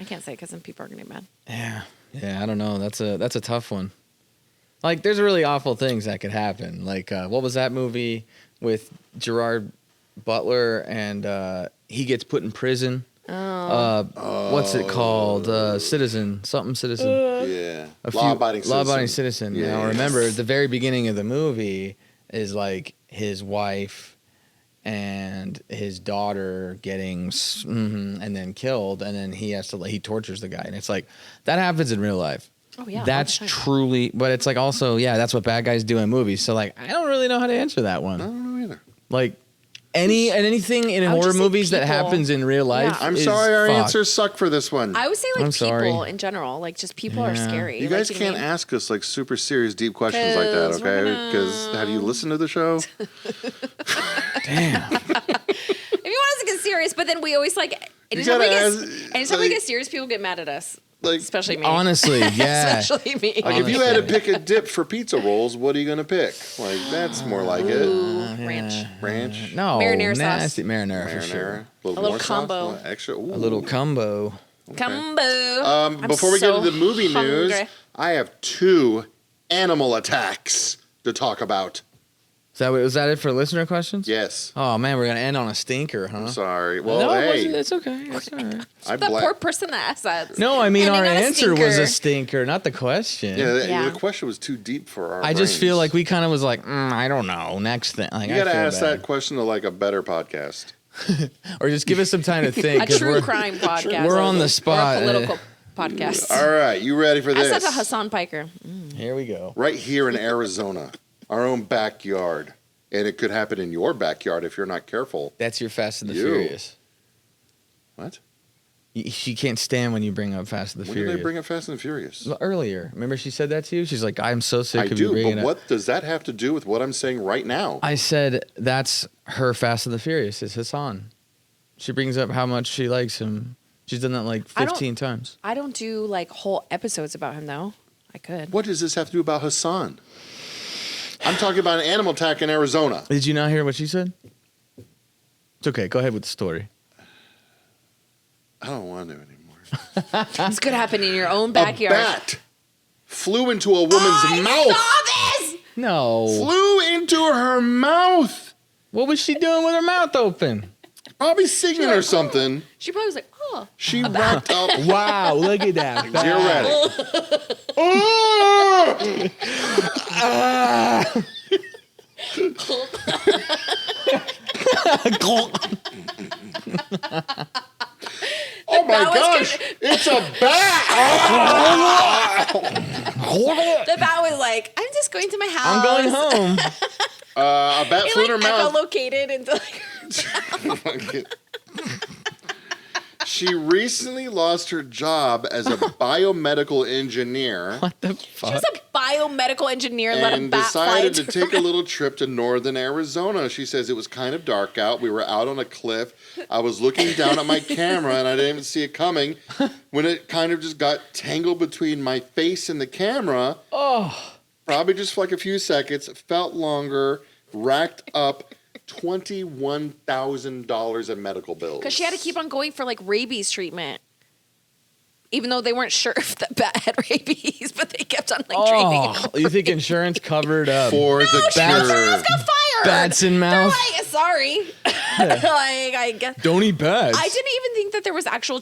can't say because then people are gonna get mad. yeah. I don't know. That's a tough one. Like, there's really awful things that could happen. Like, what was that movie with Gerard Butler and he gets put in prison? What's it called? Citizen. Yeah. Law-abiding citizen. Law-abiding citizen. Yeah. Now, remember, at the very beginning of the movie is like his wife and his daughter getting and then killed, and then he tortures the guy, and it's like that happens in real life. Oh yeah. That's all the time. truly, but it's like also, that's what bad guys do in movies. So like, I don't really know how to answer that I one. don't know either. Like anything in I would horror just say movies that people. happens in real life. Yeah. I'm is sorry, our fucked. answers suck for this one. I would say like I'm people sorry. in general, like just people are Yeah. scary. You like, guys know what can't I mean? ask us like super serious, deep questions like that, 'Cause we're okay? gonna- Because have you listened to the show? Damn. If you want us to get serious, but then we always like anytime gotta we get serious, people get mad at us, Like, especially me. Honestly, yeah. Especially me. like if you had to pick a dip for pizza rolls, what are you gonna pick? Like that's more like it. Ooh, ranch. Ranch, No, Marinara sauce. nasty marinara for sure. marinara, a little little more sauce, combo. a little extra. Ooh. A little combo. Combo. I'm Before we get so into the movie news, hungry. I have 2 animal attacks to talk about. Was that it for listener questions? Yes. Oh man, we're gonna end on a stinker, huh? I'm sorry. Well, no, hey, it's okay. It's all right. I the bla- poor person that asked that. No, I mean Ending our on a answer was stinker. a stinker, not the question. Yeah, Yeah. the question was too deep for our I just brains. feel like we kind of was like, I don't know, next thing. Like, You I gotta feel ask bad. that question to like a better podcast. Or just give us some time to think. A 'cause true we're, crime podcast. we're on the Or spot. a political podcast. All right, you ready for I this? said to Hassan Piker. Here we go. Right here in Arizona, our own backyard, and it could happen in your backyard if you're not careful. That's your Fast and the You. Furious. What? She can't stand when you bring up Fast and the When Furious. did they bring up Fast and the Furious? Earlier, remember she said that to you? She's like, I'm so sick I of you do, bringing but it. what does that have to do with what I'm saying right now? I said that's her Fast and the Furious is Hassan. She brings up how much she likes him. She's done that like I don't- 15 times. I don't do like whole episodes about him though. I could. What does this have to do about Hassan? I'm talking about an animal attack in Arizona. Did you not hear what she said? It's okay. Go ahead with the story. don't want to anymore. This could happen in your own A backyard. bat flew into a woman's mouth. Saw this! No. Flew into her mouth. What was she doing with her mouth open? Probably singing or something. She probably was like, oh. She wrapped up. Wow, look at that. Get ready. Oh! Oh my gosh! It's a bat! The bat was like, I'm just going to my house. I'm going home. A bat It flew in her like mouth. echolocated into like She recently lost her job as a biomedical engineer What the She fuck? was a biomedical engineer and let a and bat fly decided into to her take a little trip to northern Arizona. She says it was kind of dark out. We were out on a cliff. I was looking down at my camera and I didn't even see it coming when it kind of just got tangled between my face and the camera. Oh. Probably just for like a few seconds. Felt longer. Racked up $21,000 in medical bills. Because she had to keep on going for like rabies treatment. Even though they weren't sure if the bat had rabies, but they kept on like treating it. Oh, you think insurance covered up For the She cure. got fired. bats in They're mouth? like, sorry. Like, I guess. Don't eat bats. I didn't even think that there was actual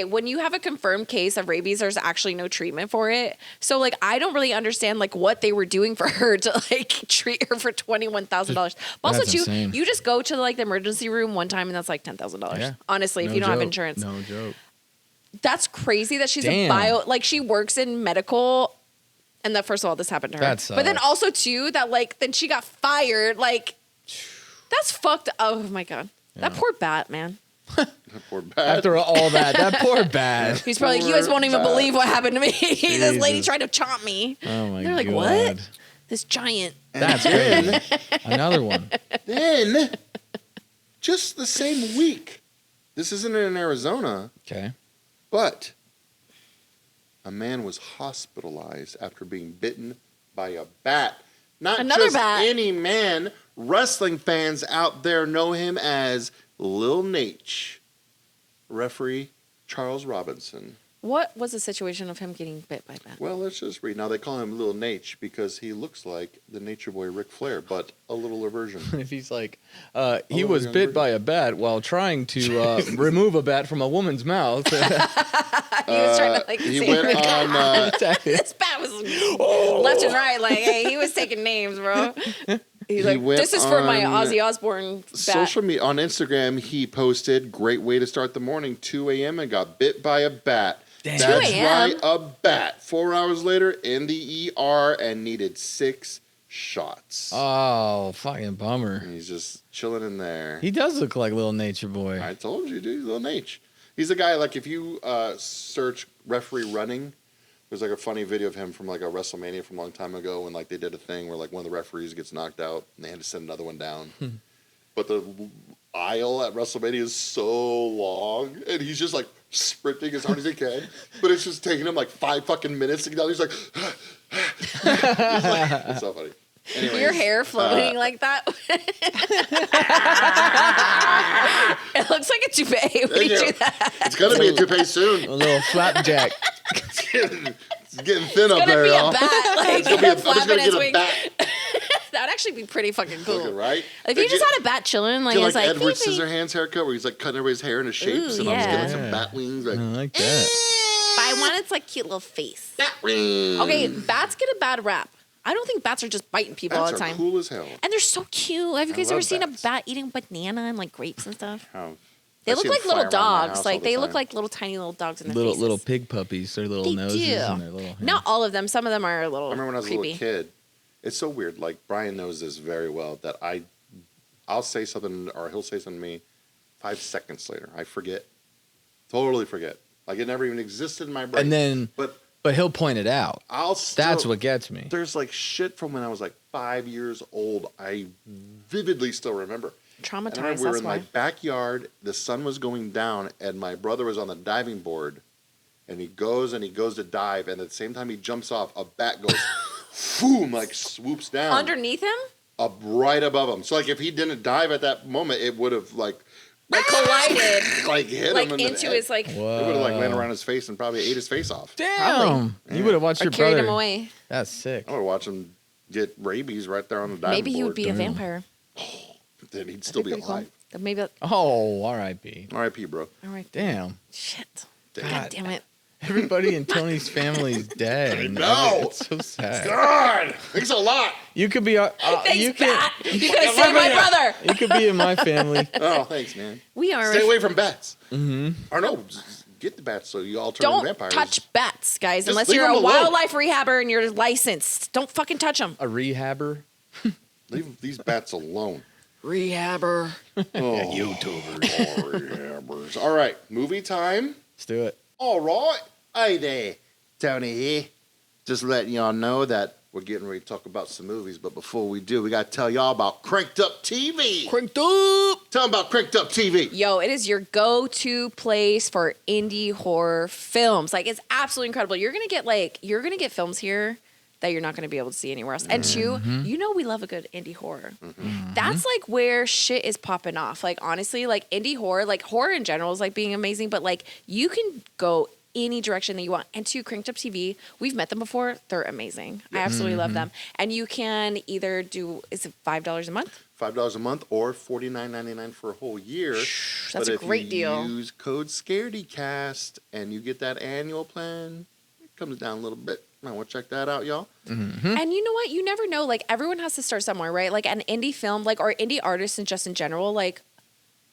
when you have a confirmed case of rabies, there's actually no treatment for it. So like, I don't really understand like what they were doing for her to like treat her for $21,000. But also That's too, insane. you just go to like the emergency room one time and that's like $10,000. Yeah. Honestly, if No you don't have joke. insurance. No joke. That's crazy that she's Damn. like she works in medical. And that first of all, this happened to her. That But then sucks. also too, that like, then she got fired. Like, that's fucked. Oh my God. That poor bat, man. That poor bat. After all that poor bat. He's probably like, you guys won't even Poor believe what happened to me. This lady Jesus. tried to chomp me. Oh my They're like, god. what? This giant. That's crazy. Another one. Then, just the same week, this isn't in Arizona, Okay. but a man was hospitalized after being bitten by a bat. Not Another just bat. any man. Wrestling fans out there know him as Lil Nate. Referee Charles Robinson. What was the situation of him getting bit by a bat? Well, let's just read. Now, they call him Lil Nate because he looks like the Nature Boy Ric Flair, but a little version. If he's like, he Oh, was yeah, bit by a bat while trying to remove a bat from a woman's mouth. He was trying to like He save went her. on... This bat was left and right. Like, hey, he was taking names, bro. He's like, went this is for my on Ozzy Osbourne bat. social media on Instagram. He posted, "Great way to start the morning, 2 a.m. and got bit by a bat." Damn. That's 2 a.m.? right, a bat. 4 hours later, in the ER and needed 6 shots. Oh, fucking bummer. And he's just chilling in there. He does look like little nature boy. I told you, dude, Lil Nate. He's a guy, like, if you search referee running, there's like a funny video of him from like a WrestleMania from a long time ago when like they did a thing where like one of the referees gets knocked out and they had to send another one down. But the aisle at WrestleMania is so long and he's just like sprinting as hard as he can, but it's just taking him like 5 fucking minutes to get down. He's like, it's so funny. Anyways, Your hair floating like that. It looks like a toupee when you do that. It's gonna be a toupee soon. A little flapjack. It's getting thin up It's gonna there, be y'all. a bat, like It's gonna be a, I'm just flapping gonna its get a wings. bat. That would actually be pretty fucking cool. Looking, right? If you just had a bat chilling, like Get it's like like Edward "Beep, beep." Scissorhands haircut where he's like cutting everybody's hair into shapes Ooh, and I'm just yeah. getting some bat wings. Like, I like that. But I want its like cute little face. bat wings. Okay, bats get a bad rap. I don't think bats are just biting people all Bats the are time. cool as hell. And they're so cute. Have you guys love ever seen bats. a bat eating banana and like grapes and stuff? How- They I look see like them little fly around my dogs. house Like all the they look time. like little tiny little dogs in their Little faces. little pig puppies, their little They noses do. and their little. Not all of them. Some of them are a little I remember when I was creepy. a little kid. It's so weird. Like Brian knows this very well that I'll say something or he'll say something to me 5 seconds later. I forget. Totally forget. Like it never even existed in my brain. And then, but he'll point it out. I'll still, That's what gets me. There's like shit from when I was like 5 years old. I vividly still remember. And I Traumatized. remember we were That's in why. my backyard. The sun was going down, and my brother was on the diving board. And he goes to dive, and at the same time he jumps off, a bat goes, boom, like swoops down Underneath him? up right above him. So like if he didn't dive at that moment, it would have like like collided Like hit like him in the into head. his like It would have like landed around his face and probably ate his face off. Damn. You would have watched or your carried brother. him away. That's sick. I would watch him get rabies right there on the diving Maybe he would board. be a vampire. Then he'd still be That'd pretty alive. cool. Maybe. Oh, R.I.P. R.I.P. bro. All right. Damn. Shit. Damn. God damn it. Everybody in Tony's family's dead. I know. It's so sad. God, thanks a lot. You could be. Thanks, you Pat. could. You could save my brother. You could be in my family. Oh, thanks, man. We are. Stay away from bats. Mm-hmm. Or no, just get the bats so you all turn into Don't vampires. touch bats, guys, Just unless leave you're them a alone. wildlife rehabber and you're licensed. Don't fucking touch them. A rehabber. Leave these bats alone. Rehabber. Oh, YouTubers. All right, movie time. Let's do it. All right. Hey there, Tony here. Just letting y'all know that we're getting ready to talk about some movies, but before we do, we got to tell y'all about Cranked Up TV. Cranked up. Tell them about Cranked Up TV. Yo, it is your go-to place for indie horror films. Like, it's absolutely incredible. You're gonna get films here that you're not gonna be able to see anywhere else. And two, you know we love a good indie horror. That's like where shit is popping off. Like, honestly, like indie horror, like horror in general is like being amazing, but like you can go any direction that you want. And two, Cranked Up TV, we've met them before. They're amazing. I absolutely love them. And you can either do, is it $5 a month? $5 a month or $49.99 for a whole year. That's a great deal. If you use code Scaredycast and you get that annual plan, it comes down a little bit. I want to check that out, y'all. And you know what? You never know. Like, everyone has to start somewhere, right? Like, an indie film, like, or indie artists and just in general, like,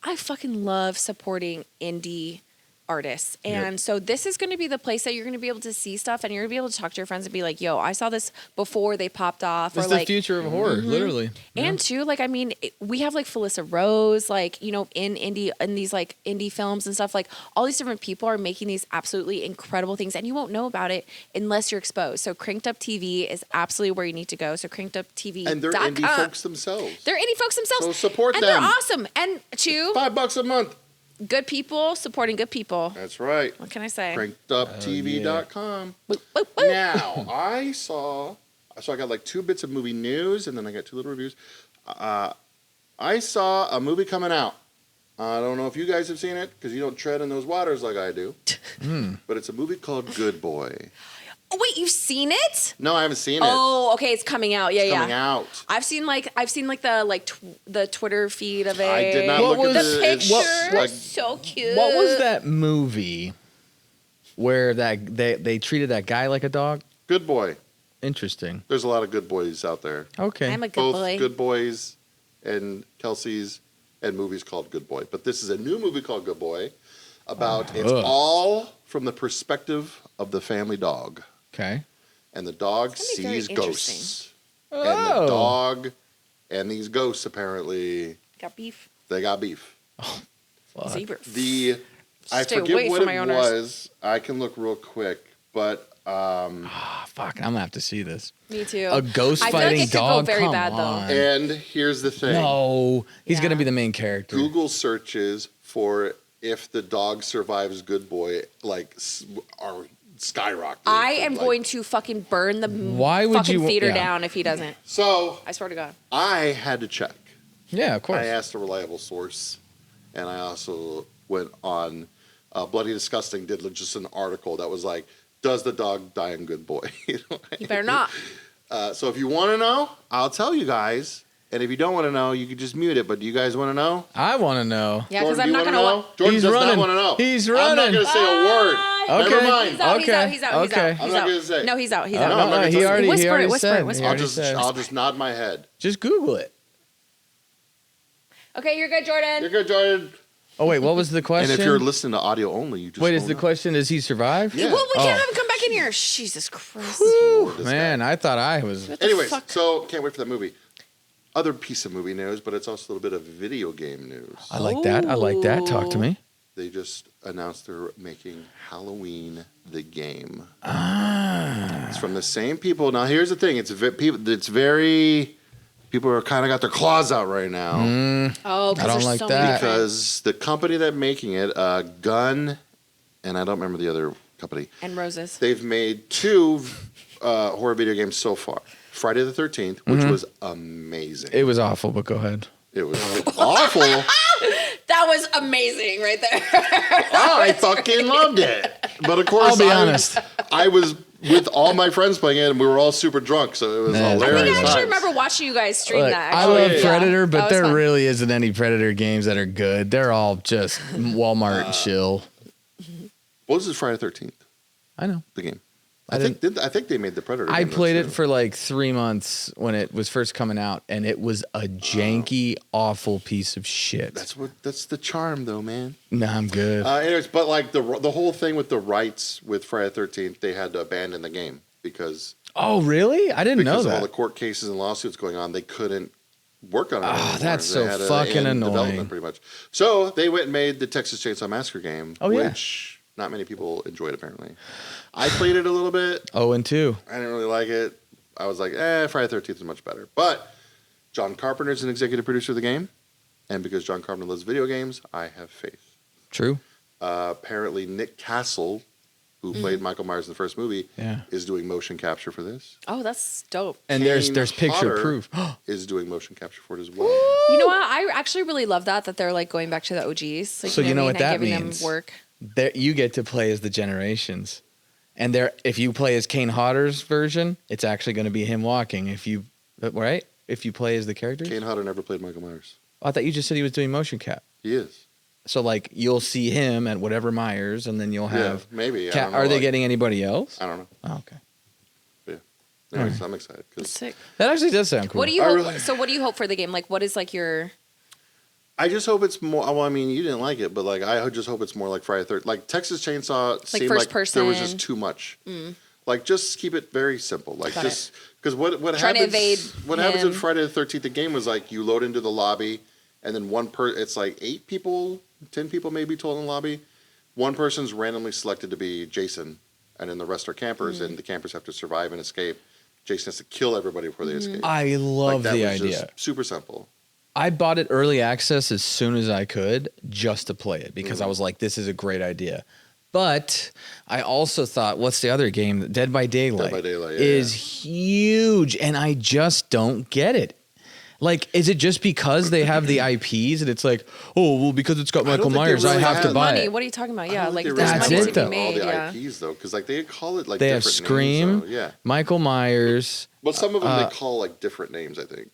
I fucking love supporting indie artists. And so this is going to be the place that you're going to be able to see stuff and you're going to be able to talk to your friends and be like, yo, I saw this before they popped off. This or is like, the future of horror, literally. and two, like, I mean, we have like Felissa Rose, like, you know, in these like indie films and stuff, like all these different people are making these absolutely incredible things and you won't know about it unless you're exposed. So Cranked Up TV is absolutely where you need to go. So crankeduptv.com. And they're indie folks themselves. They're indie folks themselves. So support and them. they're awesome. And two, $5 a month. good people supporting good people. That's right. What can I say? CrankedUpTV.com. Woo, woo, woo. Now, I got like 2 bits of movie news and then I got 2 little reviews. I saw a movie coming out. I don't know if you guys have seen it because you don't tread in those waters like I do. But it's a movie called Good Boy. Oh, wait, you've seen it? No, I haven't seen it. Oh, okay, it's coming out. Yeah, It's yeah. coming out. I've seen the Twitter feed of it. I did not What look at was- The it. picture It's like, so cute. What was that movie where they treated that guy like a dog? Good Boy. Interesting. There's a lot of good boys out there. Okay. I'm a good Both boy. Good Boys and Kelsey's and movies called Good Boy. But this is a new movie called Good Boy about it's all from the perspective of the family dog. Okay. And the dog It's gonna be sees very ghosts. And the Oh. dog and these ghosts apparently Got beef. they got beef. Fuck. Zebra. I Stay forget away what from it my owners. was. I can look real quick, but Ah, fuck. I'm gonna have to see this. Me too. A ghost I feel like fighting it could go dog. very Come bad, though. on. and here's the thing. No, he's Yeah. gonna be the main character. Google searches for if the dog survives Good Boy are skyrocketing. I am going to fucking burn the Why would fucking you- theater yeah. down if he doesn't. So I swear to God. I had to check. Yeah, of course. I asked a reliable source, and I also went on Bloody Disgusting did just an article that was like, does the dog die in Good Boy? You know? You better not. So if you want to know, I'll tell you guys. And if you don't want to know, you can just mute it. But do you guys want to know? I want to know. Yeah, because Jordan, I'm do you not wanna gonna. know? Jordan He's does running. not want to know. He's I'm not running. going to say a word. Okay. Never mind. He's out. He's Okay. out. He's out. He's Okay. out. I'm He's not out. gonna say. No, he's out. He's No, out. I'm not gonna he tell you. already Whisper it, he whisper said. it, whisper He it. already I'll said. just nod my head. Just Google it. Okay, you're good, Jordan. You're good, Jordan. Oh wait, what was the question? And if you're listening to audio only, you just Wait, is won't the know. question? Does he survive? Yeah. Well, we can't Oh. have him come back in here. Jesus Christ. This Man, guy. I thought I was. What the Anyways, fuck? so can't wait for that movie. Other piece of movie news, but it's also a little bit of video game news. I like that. I like that. Talk to me. They just announced they're making Halloween the game. Ah. It's from the same people. Now, here's the thing: people are kind of got their claws out right now Oh, because I don't there's like so that. many because the company that making it, Gun, and I don't remember the other company. and roses. They've made 2 horror video games so far. Friday the 13th, which was amazing. It was awful, but go ahead. It was awful. That That was amazing right there. I fucking loved it. But of course, I'll be honest. I was with all my friends playing it, and we were all super drunk, so it was That's I hilarious. think I actually times. remember watching you guys stream Look, that. I Actually. love yeah. Predator, That but was there fun. really isn't any Predator games that are good. They're all just Walmart chill. What was this Friday 13th? I know. The game. I I think they made the Predator. I game, though, played it too. for like 3 months when it was first coming out, and it was a janky, awful piece of shit. That's the charm, though, man. Nah, I'm good. Anyways, but like the whole thing with the rights with Friday the 13th, they had to abandon the game because Oh, really? I didn't know of all that. the court cases and lawsuits going on. They couldn't work on it. Ah, anymore. that's They so had to fucking end annoying. development, pretty much. So they went and made the Texas Chainsaw Massacre game, Oh, yeah. which not many people enjoyed apparently. I played it a little bit. 0-2. I didn't really like it. I was like, Friday the 13th is much better. But John Carpenter is an executive producer of the game, and because John Carpenter loves video games, I have faith. True. Apparently, Nick Castle, who played Michael Myers in the first movie, Yeah. is doing motion capture for this. Oh, that's dope. And Kane there's picture Hodder proof. is doing motion capture for it as well. You know what? I actually really love that they're like going back to the OGs. Like, So you know I what mean, that and giving means. them work. There, you get to play as the generations. And there, if you play as Kane Hodder's version, it's actually going to be him walking. If you play as the characters. Kane Hodder never played Michael Myers. I thought you just said he was doing motion cap. He is. So like you'll see him at whatever Myers, and then you'll have. Yeah, maybe. I Ca- don't know, are they like- getting anybody else? I don't know. Oh, okay. Anyways, I'm excited. That's 'cause sick. That actually does sound cool. What do you I hope? really- So what do you hope for the game? Like, what is like your? I just hope it's more. Well, I mean, you didn't like it, but like, I just hope it's more like Friday the 13th. Like Texas Chainsaw seemed first like there was person. just too much. Like, just keep it very simple. Like, Got just because what Trying to happens? evade What happens in him. Friday the 13th? The game was like you load into the lobby, and then it's like 8 people, 10 people maybe total in the lobby. One person's randomly selected to be Jason, and then the rest are campers, and the campers have to survive and escape. Jason has to kill everybody before they escape. I love that the was just idea. super simple. I bought it early access as soon as I could just to play it because I was like, this is a great idea. But I also thought, what's the other game? Dead by Daylight. Dead by Daylight, is huge, and I just don't get it. Like, is it just because they have the IPs and it's like, oh, well, because it's got I don't Michael think they Myers, I really have to have buy Money. it. What are you talking about? I Yeah, don't like think there's they That's money it, to though. be all made. the Yeah. IPs though, because like they call it like They have different Scream, names, though. Yeah, Michael Myers. but some of them they call like different names. I think.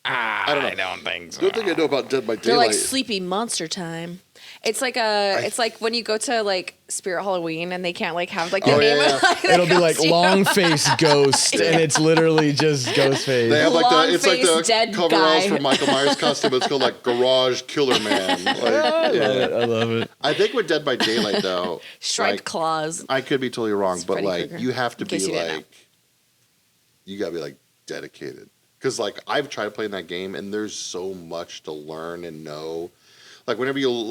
I don't know. don't think The only thing I know about Dead by They're like Daylight. sleepy monster time. It's like it's like when you go to like Spirit Halloween and they can't like have like the Oh, name yeah, of like, the It'll be like costume. long face ghost, and it's literally just ghost face. They have like the it's like the Long-faced dead coveralls guy. for Michael Myers costume. It's called like Garage Killer Man. Like, I love it. I think with Dead by Daylight though, Striped like, claws. I could be totally wrong, It's but Freddy like Krueger, you have to in case be you didn't know. like, you gotta be like dedicated. Because like I've tried playing that game and there's so much to learn and know. Like whenever you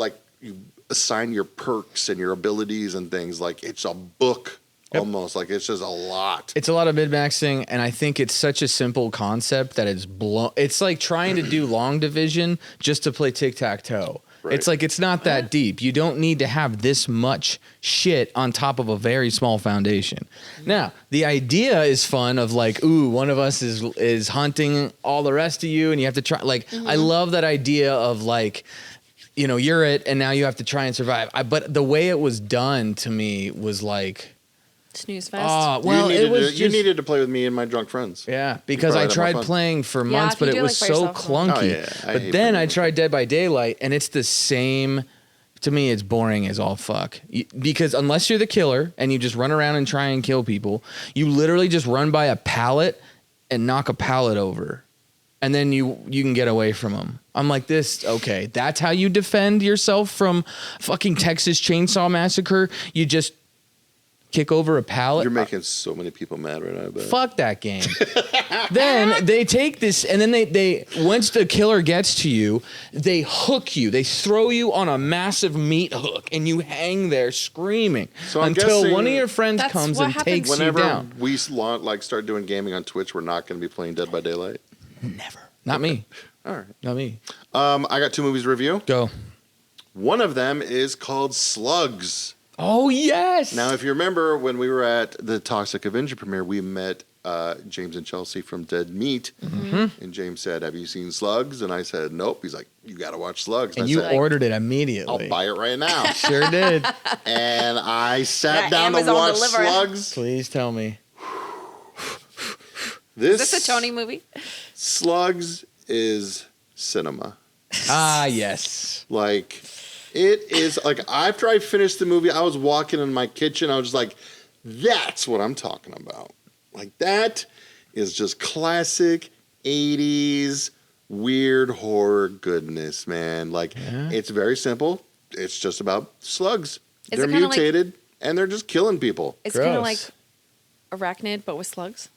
assign your perks and your abilities and things, like it's a book almost. Like it's just a lot. It's a lot of mid-maxing, and I think it's such a simple concept that it's blown. It's like trying to do long division just to play tic-tac-toe. Right. It's like it's not that deep. You don't need to have this much shit on top of a very small foundation. Now, the idea is fun of like, ooh, one of us is hunting all the rest of you, and you have to try. Like, I love that idea of like, you know, you're it, and now you have to try and survive. But the way it was done to me was like, Snooze fest. well, it was you just, needed to play with me and my drunk friends. yeah, because I probably had more tried fun. playing for Yeah, months, if but you it do it, was like, by so yourself, clunky. Oh, yeah, I But hate then playing I with tried Dead by Daylight, and it's the same. To me, it's boring as all fuck. Because unless you're the killer and you just run around and try and kill people, you literally just run by a pallet and knock a pallet over, and then you can get away from them. I'm like, this, okay, that's how you defend yourself from fucking Texas Chainsaw Massacre? You just kick over a pallet? You're making so many people mad right now. I bet. Fuck that game. Then they take this, and then they once the killer gets to you, they hook you. They throw you on a massive meat hook, and you hang there screaming So I'm until guessing one of your friends That's comes what and happens takes you Whenever down. we start doing gaming on Twitch, we're not going to be playing Dead by Daylight. Never. Not me. All right. Not me. I got 2 movies to review. Go. One of them is called Slugs. Oh yes. Now, if you remember when we were at the Toxic Avenger premiere, we met James and Chelsea from Dead Meat. Mm-hmm. And James said, "Have you seen Slugs?" And I said, "Nope." He's like, "You got to watch Slugs." and I you said, ordered it immediately. "I'll buy it right now." Sure did. And I sat Yeah, down to Amazon watch deliver it. Slugs. Please tell me. Is this a Tony movie? Slugs is cinema. Ah, yes. Like, it is like after I finished the movie, I was walking in my kitchen. I was just like, "That's what I'm talking about." Like, that is just classic 80s weird horror goodness, man. Like, it's very simple. It's just about slugs. Is They're it kinda mutated and they're just killing people. It's kind of Gross. like Arachnid, but with slugs.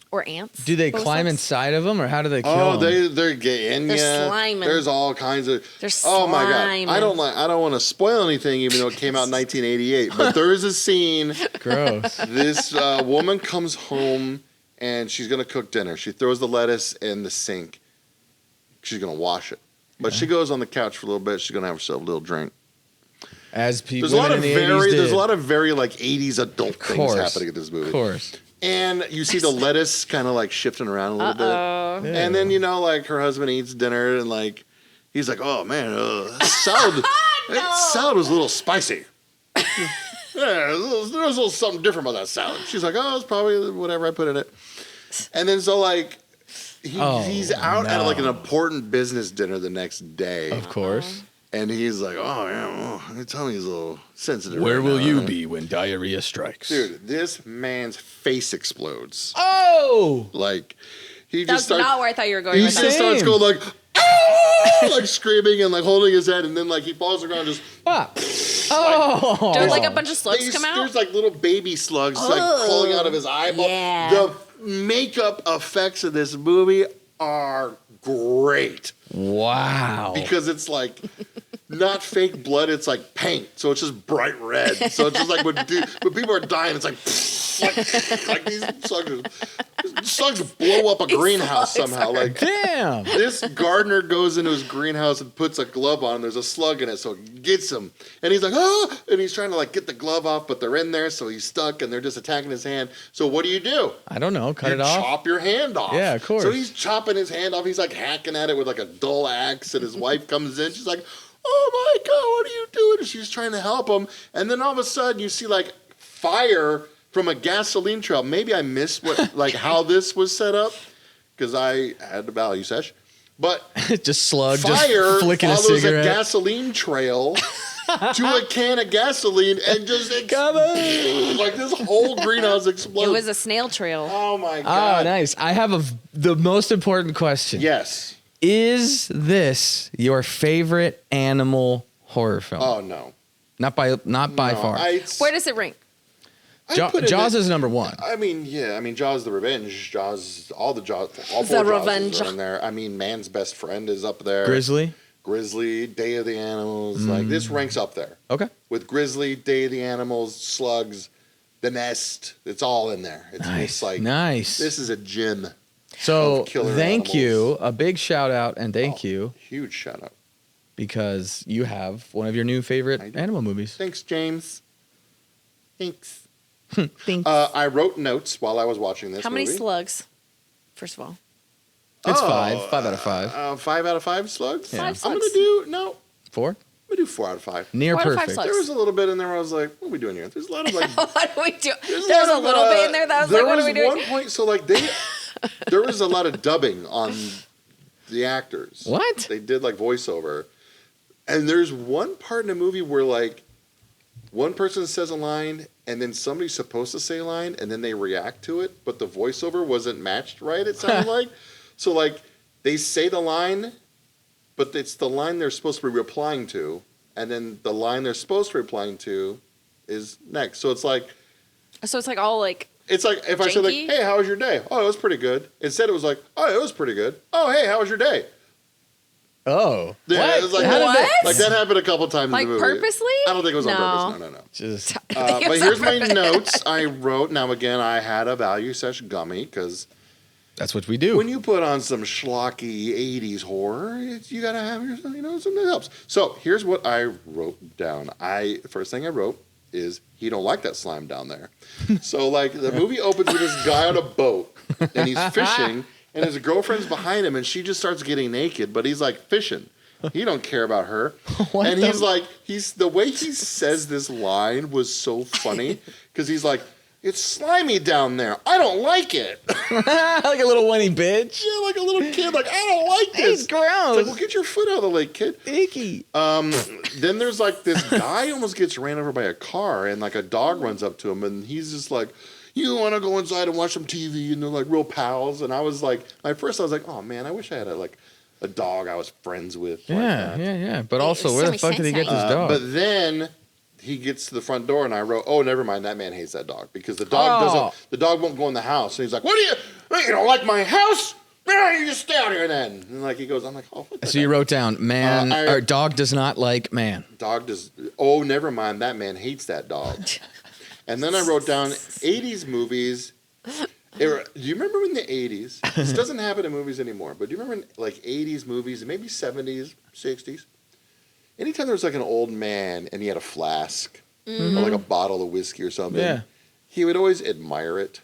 Or ants. Do they but with climb slugs. inside of them, or how do they kill Oh, them? they're getting They're ya. sliming. There's all kinds of. They're Oh my god! sliming. I don't want to spoil anything, even though it came out in 1988. But there is a scene. Gross. This woman comes home and she's gonna cook dinner. She throws the lettuce in the sink. She's gonna wash it, but she goes on the couch for a little bit. She's gonna have herself a little drink. As people There's a lot in of the 80s did. there's a lot of very like 80s adult things Course. happening in this movie. Of course. And you see the lettuce kind of like shifting around a little bit. Yeah. And then, like, her husband eats dinner and, like, he's like, "Oh, man, salad, that salad was a little spicy." Yeah, there was a little something different about that salad. She's like, "Oh, it's probably whatever I put in it." And then so, like, he's out at, like, an important business dinner the next day. Of course. And he's like, "Oh, yeah, well, tell me he's a little sensitive. Where right will now, you right?" be when diarrhea strikes? Dude, this man's face explodes. Oh! Like, he That's just starts... not where I thought you were going He with just that. starts Same. going like, "Ah!" like screaming and like holding his head, and then like he falls on the ground, just Pop. Oh! Did like a bunch of slugs come out? There's like little baby slugs like crawling out of his eyeball. Yeah. The makeup effects of this movie are great Wow. because it's like not fake blood, it's like paint, so it's just bright red. So it's just like when people are dying, it's like these slugs blow up a greenhouse slugs somehow. Like, Damn. this gardener goes into his greenhouse and puts a glove on. There's a slug in it, so it gets him. And he's like, "Oh!" And he's trying to like get the glove off, but they're in there, so he's stuck, and they're just attacking his hand. So what do? I don't know. Cut You it off. chop your hand off. Yeah, of course. So he's chopping his hand off. He's like hacking at it with like a dull axe, and his wife comes in. She's like, "Oh my God, what are you doing?" And she's trying to help him. And then all of a sudden, you see like fire from a gasoline trail. Maybe I missed how this was set up because I had the value sesh. But Just slug. fire Just flicking a follows a cigarette. gasoline trail to a can of gasoline and just like this whole greenhouse explodes. It was a snail trail. Oh my Oh, God. nice. I have the most important question. Yes. Is this your favorite animal horror film? Oh no. Not by No, far. Where does it rank? I'd put it Jaws in- is number one. I mean, yeah. I mean, Jaws the Revenge. Jaws, all The four Revenge. Jawses are in there. I mean, Man's Best Friend is up there. Grizzly. Grizzly, Day of the Animals. Like, this ranks up there. Okay. With Grizzly, Day of the Animals, Slugs, The Nest. It's all in there. It's Nice. like, Nice. this is a gym. So of killer thank animals. you. A big shout out and thank you Huge shout out. because you have one of your new favorite I do. animal movies. Thanks, James. Thanks. Thanks. I wrote notes while I was watching this How many movie. slugs? First of all. It's Oh, 5 out of 5. 5 out of 5 slugs? Yeah. 5 I'm slugs. going to do, no, 4? I'm going to do 4 out of 5. Near 4 out of 5 perfect. slugs. There was a little bit in there where I was like, what are we doing here? There's a lot of like... What do we do? There's There's lot a of, little bit in there that I was like, what are we There was doing? one point, so like there was a lot of dubbing on the actors. What? They did like voiceover. And there's one part in the movie where like one person says a line and then somebody's supposed to say a line and then they react to it, but the voiceover wasn't matched right, it sounded like. So like they say the line, but it's the line they're supposed to be replying to, and then the line they're supposed to be replying to is next. So it's like So it's like all like, if I said like, Janky? "Hey, how was your day?" "Oh, it was pretty good." Instead, it was like, "Oh, it was pretty good." "Oh, hey, how was your day?" Oh. Yeah, What? it was like How did What? that- Like that happened a couple times like in the movie. purposely? I don't think it was on No. purpose. No. Just I think it But was here's on my purpose. notes I wrote. Now again, I had a value sesh gummy because that's what we do. when you put on some schlocky '80s horror, you gotta have something that helps. So here's what I wrote down. First thing I wrote is he don't like that slime down there. So like the movie opens with this guy on a boat and he's fishing and his girlfriend's behind him and she just starts getting naked, but he's like fishing. He don't care about her. And he's like, the way he says this line was so funny because he's like, it's slimy down there. I don't like it. Like a little whiny bitch. Yeah, like a little kid. Like, I don't like this. It's gross. It's like, well, get your foot out of the lake, kid. Icky. Then there's like this guy almost gets ran over by a car and like a dog runs up to him and he's just like, you want to go inside and watch some TV? And they're like real pals. And I was like, at first I was like, oh man, I wish I had a dog I was friends with. Yeah. But also, where the fuck did he get this dog? But then he gets to the front door and I wrote, oh, never mind, that man hates that dog because the dog won't go in the house. And he's like, you don't like my house? You just stay out here then. And like he goes, I'm like, oh. So you wrote down, man, or dog does not like man. Oh, never mind, that man hates that dog. And then I wrote down 80s movies. Do you remember in the 80s? This doesn't happen in movies anymore, but do you remember in like 80s movies and maybe 70s, 60s? Anytime there was like an old man and he had a flask or like a bottle of whiskey or something, he would always admire it.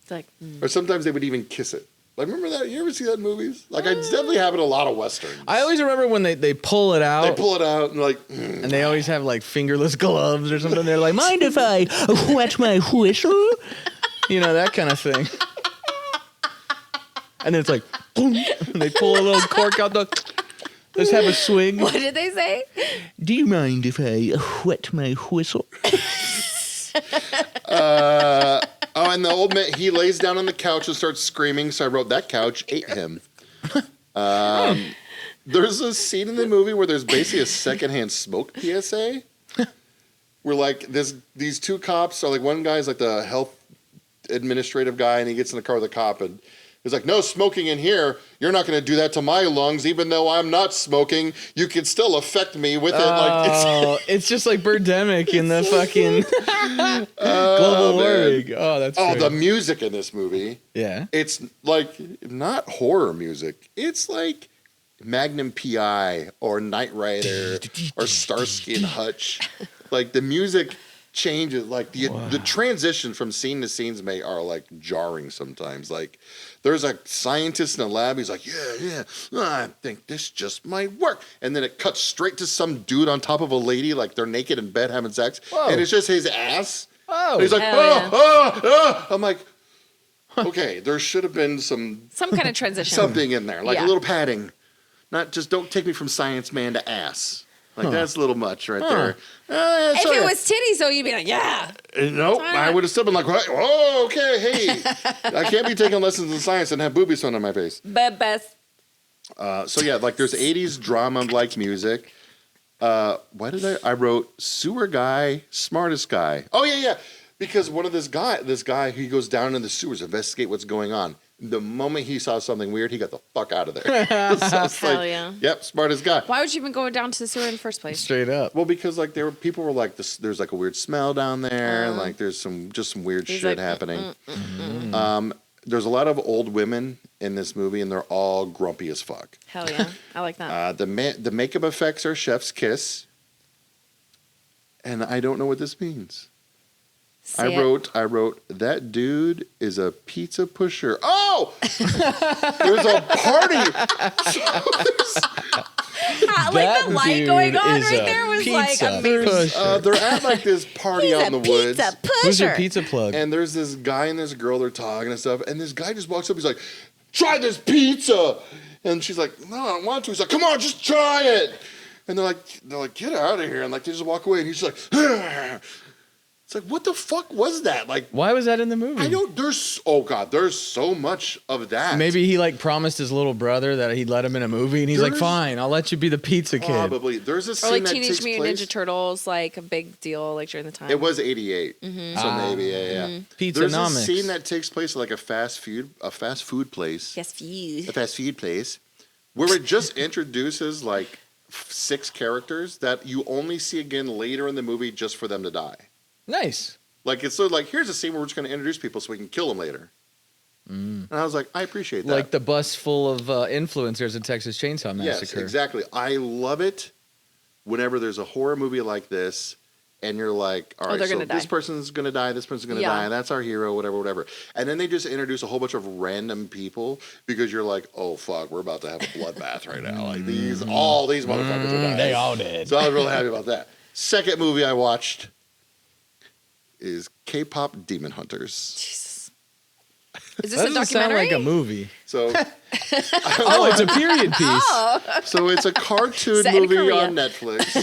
It's like, or sometimes they would even kiss it. Like, remember that? You ever see that in movies? Like, it's definitely happened in a lot of Westerns. I always remember when they pull it out. They pull it out and like... And they always have like fingerless gloves or something. They're like, mind if I wet my whistle? You know, that kind of thing. And then it's like, boom, and they pull a little cork out the... Let's have a swing. what did they say? Do you mind if I wet my whistle? And the old man, he lays down on the couch and starts screaming, so I wrote, that couch ate him. There's a scene in the movie where there's basically a secondhand smoke PSA. Where like these two cops are like, one guy's like the health administrative guy and he gets in the car with a cop and he's like, no smoking in here. You're not going to do that to my lungs. Even though I'm not smoking, you can still affect me with it. Oh, it's just like Birdemic in the fucking global warming. Oh, that's great. The music in this movie. Yeah. It's like not horror music. It's like Magnum PI or Knight Rider or Starsky and Hutch. Like the music changes, like the transition from scene to scenes are like jarring sometimes. Like there's a scientist in a lab, he's like, yeah, I think this just might work. And then it cuts straight to some dude on top of a lady, like they're naked in bed having sex. Whoa. And it's just his ass. Oh, and he's like, oh. I'm like, okay, there should have been some kind of transition. Something in there, like a little padding. Not just don't take me from science man to ass. Like, that's a little much right there. If it was titties, though, you'd be like, yeah. Nope. I would have still been like, oh, okay, hey. I can't be taking lessons in science and have boobies thrown on my face. Best. So, yeah, like there's 80s drama-like music. Why did I wrote sewer guy, smartest guy. Oh, yeah. Because one of this guy, he goes down in the sewers, investigate what's going on. The moment he saw something weird, he got the fuck out of there. Hell yeah. Yep, smartest guy. Why would you even go down to the sewer in the first place? Straight up. Well, because like people were like, there's like a weird smell down there, and like there's some weird shit happening. There's a lot of old women in this movie, and they're all grumpy as fuck. Hell yeah, I like that. The makeup effects are chef's kiss, and I don't know what this means. I wrote that dude is a pizza pusher. Oh, there's a party. Like the light going on right there was like amazing. They're at like this party out in the woods. Pizza pusher. Who's your pizza plug? And there's this guy and this girl. They're talking and stuff. And this guy just walks up. He's like, "Try this pizza." And she's like, "No, I don't want to." He's like, "Come on, just try it." And they're like, "Get out of here!" And like they just walk away. And he's like, it's like, what the fuck was that? Like, why was that in the movie? there's so much of that. Maybe he like promised his little brother that he'd let him in a movie, and he's like, "Fine, I'll let you be the pizza kid." Probably. There's a scene or like that Teenage takes Mutant place. Ninja Turtles, like a big deal, like during the time. It was '88, so maybe yeah. There's a scene that takes place at like a fast food place. Yes, feud. A fast food place, where it just introduces like 6 characters that you only see again later in the movie, just for them to die. Nice. Like, it's sort of like, here's a scene where we're just going to introduce people so we can kill them later. And I was like, I appreciate that. Like the bus full of influencers at Texas Chainsaw Massacre. Yes, exactly. I love it whenever there's a horror movie like this and you're like, all right, they're so gonna this die. person's gonna die, this person's gonna die, that's our hero, whatever. And then they just introduce a whole bunch of random people because you're like, oh fuck, we're about to have a bloodbath right now. Like all these motherfuckers are dying. They all did. So I was really happy about that. Second movie I watched is K-pop Demon Hunters. Jesus. Is this That a doesn't sound documentary? like a movie. So Oh, it's a period piece. so it's a cartoon Set in movie Korea. on Netflix.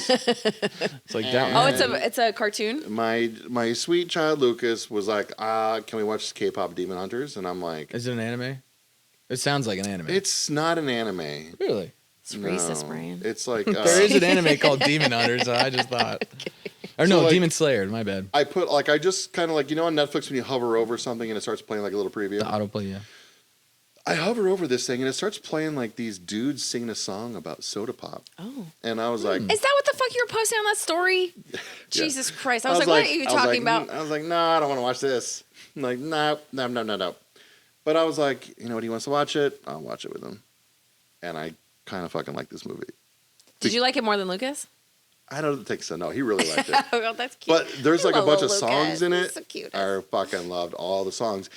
It's like that. Oh, one. it's a cartoon. My sweet child Lucas was like, can we watch K-pop Demon Hunters? And I'm like, Is it an anime? It sounds like an anime. it's not an anime. Really? It's racist, Brian. It's like There is an anime called Demon Hunters. I just thought. Or no, So, like- Demon Slayer. My bad. I put I just kind of like, on Netflix when you hover over something and it starts playing like a little preview. The autoplay, yeah. I hover over this thing and it starts playing like these dudes singing a song about soda pop. Oh. And I was like, Is that what the fuck you were posting on that story? Jesus Christ. I was like, what are you I was talking like, about? I was like, no, I don't want to watch this. I'm like, no. But I was like, you know what, he wants to watch it, I'll watch it with him. And I kind of fucking like this movie. Did you like it more than Lucas? I don't think so. No, he really liked it. Oh, that's cute. But there's like a bunch of Lucas. songs in He's it. so cute. I fucking loved all the songs.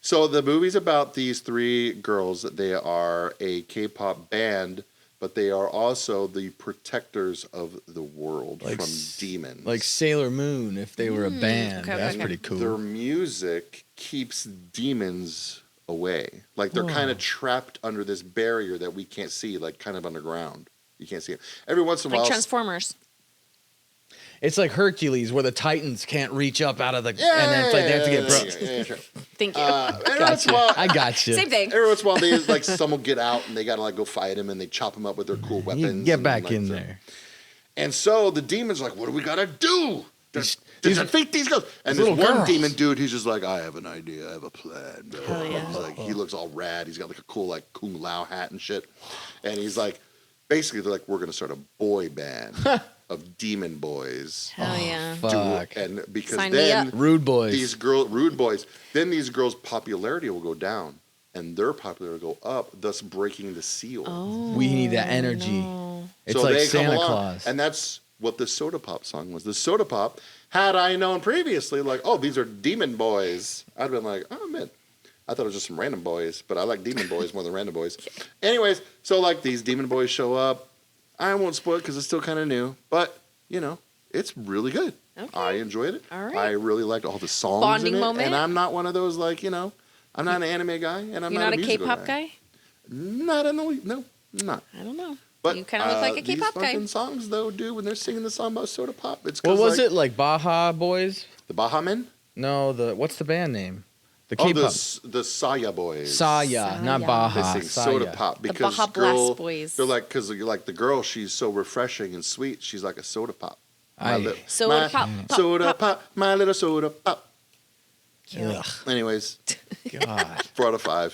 So the movie's about these three girls. They are a K-pop band, but they are also the protectors of the world Like from demons. Like Sailor Moon, if they were a band. okay, That's okay. pretty cool. Their music keeps demons away. Like they're kind of trapped under this barrier that we can't see, like kind of underground. You can't see it. Every once in a Like while, Transformers. It's like Hercules, where the Titans can't reach up out of the, and then it's like they have to get broke. Yeah, sure. Thank you. Every once in a while, I got you. Same thing. Every once in a while, they like someone get out and they gotta like go fight him and they chop him up with their cool weapons. You get and, back like, in so- there. And so the demons are like, what do we gotta do to defeat these girls? And these this little one girls. demon dude, he's just like, I have an idea, I have a plan. Hell yeah. He's like, he looks all rad. He's got like a cool like Kung Lao hat and shit. And he's like, basically, they're like, we're gonna start a boy band of demon boys. Hell yeah. Fuck. And because Sign me then up. Rude boys. these rude boys, then these girls' popularity will go down and their popularity will go up, thus breaking the seal. Oh, We need that energy. no. It's So like they come Santa along, Claus. and that's what the Soda Pop song was. The Soda Pop, had I known previously, like, oh, these are demon boys, I'd have been like, oh man, I thought it was just some random boys, but I like demon boys more than random boys. Anyways, so like these demon boys show up. I won't spoil it because it's still kind of new, but you know, it's really good. Okay. I enjoyed it. All right. I really liked all the songs Bonding in it, moment? and I'm not one of those like, you know, I'm not an anime guy, and I'm You're not not a musical K-pop guy? Not in the least. No, I'm not. I don't know. But You kinda look like a K-pop these guy. fucking songs though, dude, when they're singing the song about Soda Pop, it's 'cause, What was like, it? Like Baja Boys? The Baha Men? No, what's the band name? The Oh, K-pop. the Saya Boys. Saya, not Saya. Baja. They sing Saya. Soda Pop The because Baja girl, Blast Boys. they're like, because like the girl, she's so refreshing and sweet. She's like a soda pop. Aye. Soda pop, pop, soda pop. pop, my little soda pop. Ugh, Anyways, God. 4 out of 5.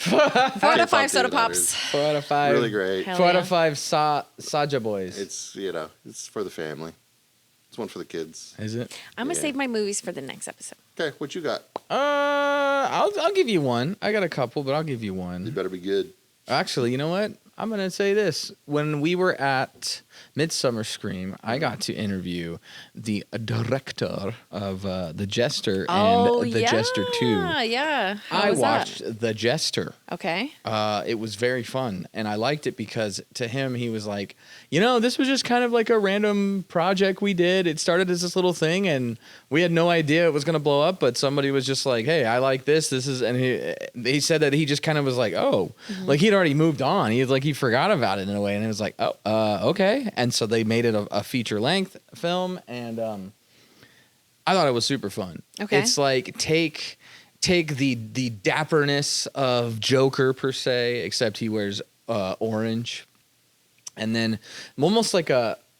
4 out K-pop of 5 soda Demon pops. 4 out of 5. Really great. Hell 4 out yeah. of 5 Saja Boys. It's it's for the family. It's one for the kids. Is it? I'm going Yeah. to save my movies for the next episode. Okay, what you got? I'll give you one. I got a couple, but I'll give you You one. better be good. Actually, you know what? I'm gonna say this. When we were at Midsummer Scream, I got to interview the director of The Jester and The Jester 2. Yeah. How I was watched The Jester. that? Okay. It was very fun, and I liked it because to him, he was like, this was just kind of like a random project we did. It started as this little thing, and we had no idea it was going to blow up, but somebody was just like, hey, I like this. This is, and he said that he just kind of was like, oh, like he'd already moved on. He was like, he forgot about it in a way, and it was like, oh, okay. And so they made it a feature-length film, and I thought it was super fun. Okay. It's like take the dapperness of Joker per se, except he wears orange, and then almost like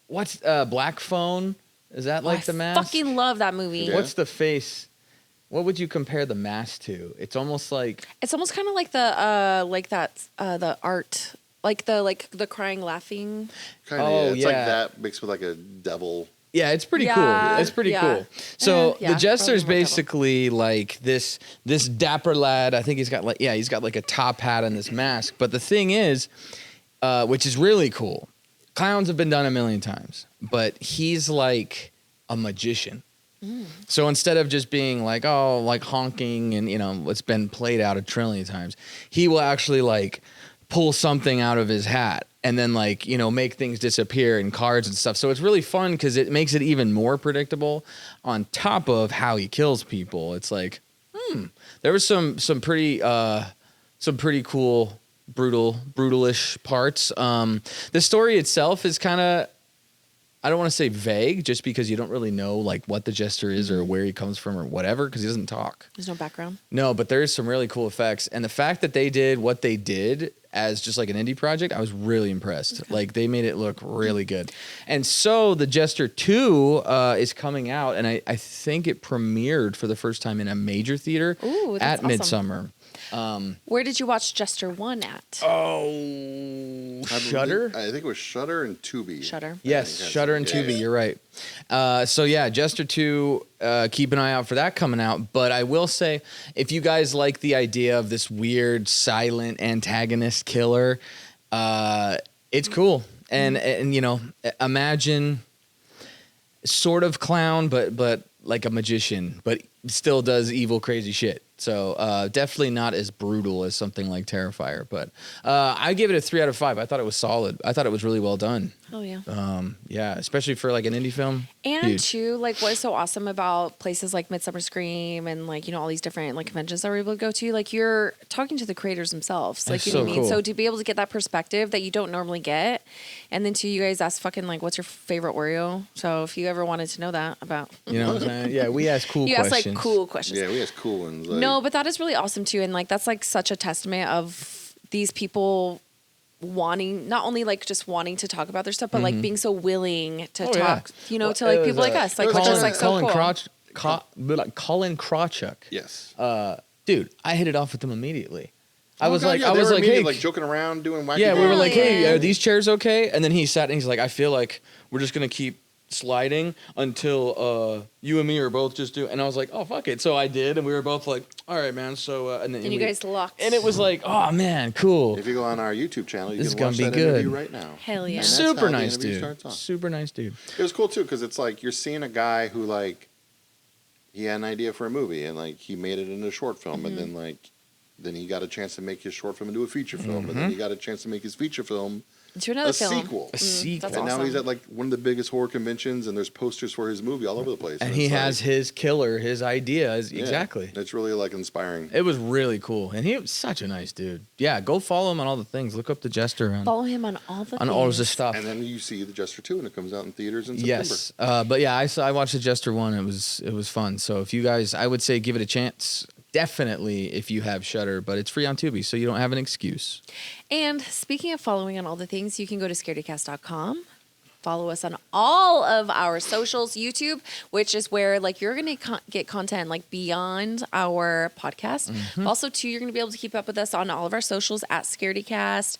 Black Phone? Is that like the mask? Fucking love that movie. Yeah. What's the face? What would you compare the mask to? It's almost like It's almost kind of like the art, like the crying, laughing. Kind of. Oh, It's like yeah. that mixed with like a devil. yeah, it's pretty Yeah, cool. It's pretty yeah. cool. So Yeah, the Jester's probably more basically like this dapper lad. I think he's got like a top hat and this mask. But the thing is, which is really cool. Clowns have been done a million times, but he's like a magician. So instead of just being like, oh, like honking and, you know, it's been played out a trillion times, he will actually like pull something out of his hat and then like, you know, make things disappear in cards and stuff. So it's really fun because it makes it even more predictable on top of how he kills people. It's like, there was some pretty cool, brutalish parts. The story itself is kind of, I don't want to say vague, just because you don't really know like what the jester is or where he comes from or whatever, because he doesn't talk. There's no background. No, but there's some really cool effects, and the fact that they did what they did as just like an indie project, I was really impressed. Okay. Like they made it look really good. And so the Jester 2 is coming out, and I think it premiered for the first time in a major theater at awesome. Midsummer. Where did you watch Jester 1 at? Oh, Shudder? I think it was Shudder and Tubi. Shudder. Yes, Shudder and Tubi, you're right. So yeah, Jester 2, keep an eye out for that coming out. But I will say, if you guys like the idea of this weird, silent antagonist killer, it's cool. And you know, imagine sort of clown, but like a magician, but still does evil, crazy shit. So definitely not as brutal as something like Terrifier, but I give it a 3 out of 5. I thought it was solid. I thought it was really well done. Oh yeah. Yeah, especially for like an indie film. And Huge. too, like what is so awesome about places like Midsummer Scream and like, you know, all these different like conventions that we're able to go to, like you're talking to the creators themselves. Like, That's you know so what I mean? cool. So to be able to get that perspective that you don't normally get. And then too, you guys ask fucking like, what's your favorite Oreo? So if you ever wanted to know that about, You know what I'm saying? Yeah, we ask cool you questions. ask like cool questions. Yeah, we asked cool ones. Like, No, but that is really awesome too. And like, that's like such a testament of these people wanting, not only like just wanting to talk about their stuff, but like being so willing to Oh, yeah. talk, you know, Well, to like it was, people like us, like it was which is like so Colin cool. Colin Krawchuk. Yes. Dude, I hit it off with him immediately. I Oh, was God, like, yeah, I they was were like, immediately, hey, joking around, doing wacky. yeah, we were things. like, hey, yeah. are these chairs okay? And then he sat and he's like, I feel like we're just gonna keep sliding until you and me are both just doing. And I was like, oh fuck it. So I did, and we were both like, all right, man. So and then And you guys locked. and it was like, oh man, cool. If you go on our YouTube channel, you This is can watch gonna that be good. interview right now. Hell yeah. And that's Super how the nice interview dude. starts off. Super nice dude. It was cool too because it's like you're seeing a guy who like he had an idea for a movie and like he made it into a short film and then he got a chance to make his short film into a feature film and then he got a chance to make his feature film To another a film. sequel. A sequel. That's And now awesome. he's at like one of the biggest horror conventions and there's posters for his movie all over the place. And it's he like- has his killer, his idea. yeah, Exactly. It's really like inspiring. It was really cool. And he was such a nice dude. Yeah, go follow him on all the things. Look up the Jester Follow him on all the on things. all of his stuff. And then you see the Jester 2 and it comes out in theaters in September. Yes, but yeah, I watched the Jester one. It was fun. So if you guys, I would say give it a chance. Definitely if you have Shudder, but it's free on Tubi, so you don't have an excuse. And speaking of following on all the things, you can go to scaredycast.com. Follow us on all of our socials, YouTube, which is where like you're going to get content like beyond our podcast. Also, too, you're going to be able to keep up with us on all of our socials at Scaredycast.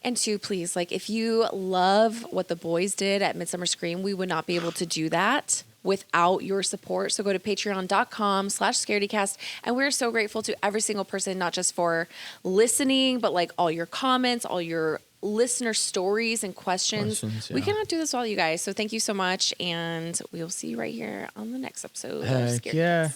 And two, please, like if you love what the boys did at Midsummer Scream, we would not be able to do that without your support. So go to patreon.com/Scaredycast. And we're so grateful to every single person, not just for listening, but like all your comments, all your listener stories and questions. We yeah. cannot do this without you guys. So thank you so much. And we will see you right here on the next episode of Heck Scaredycast. yeah.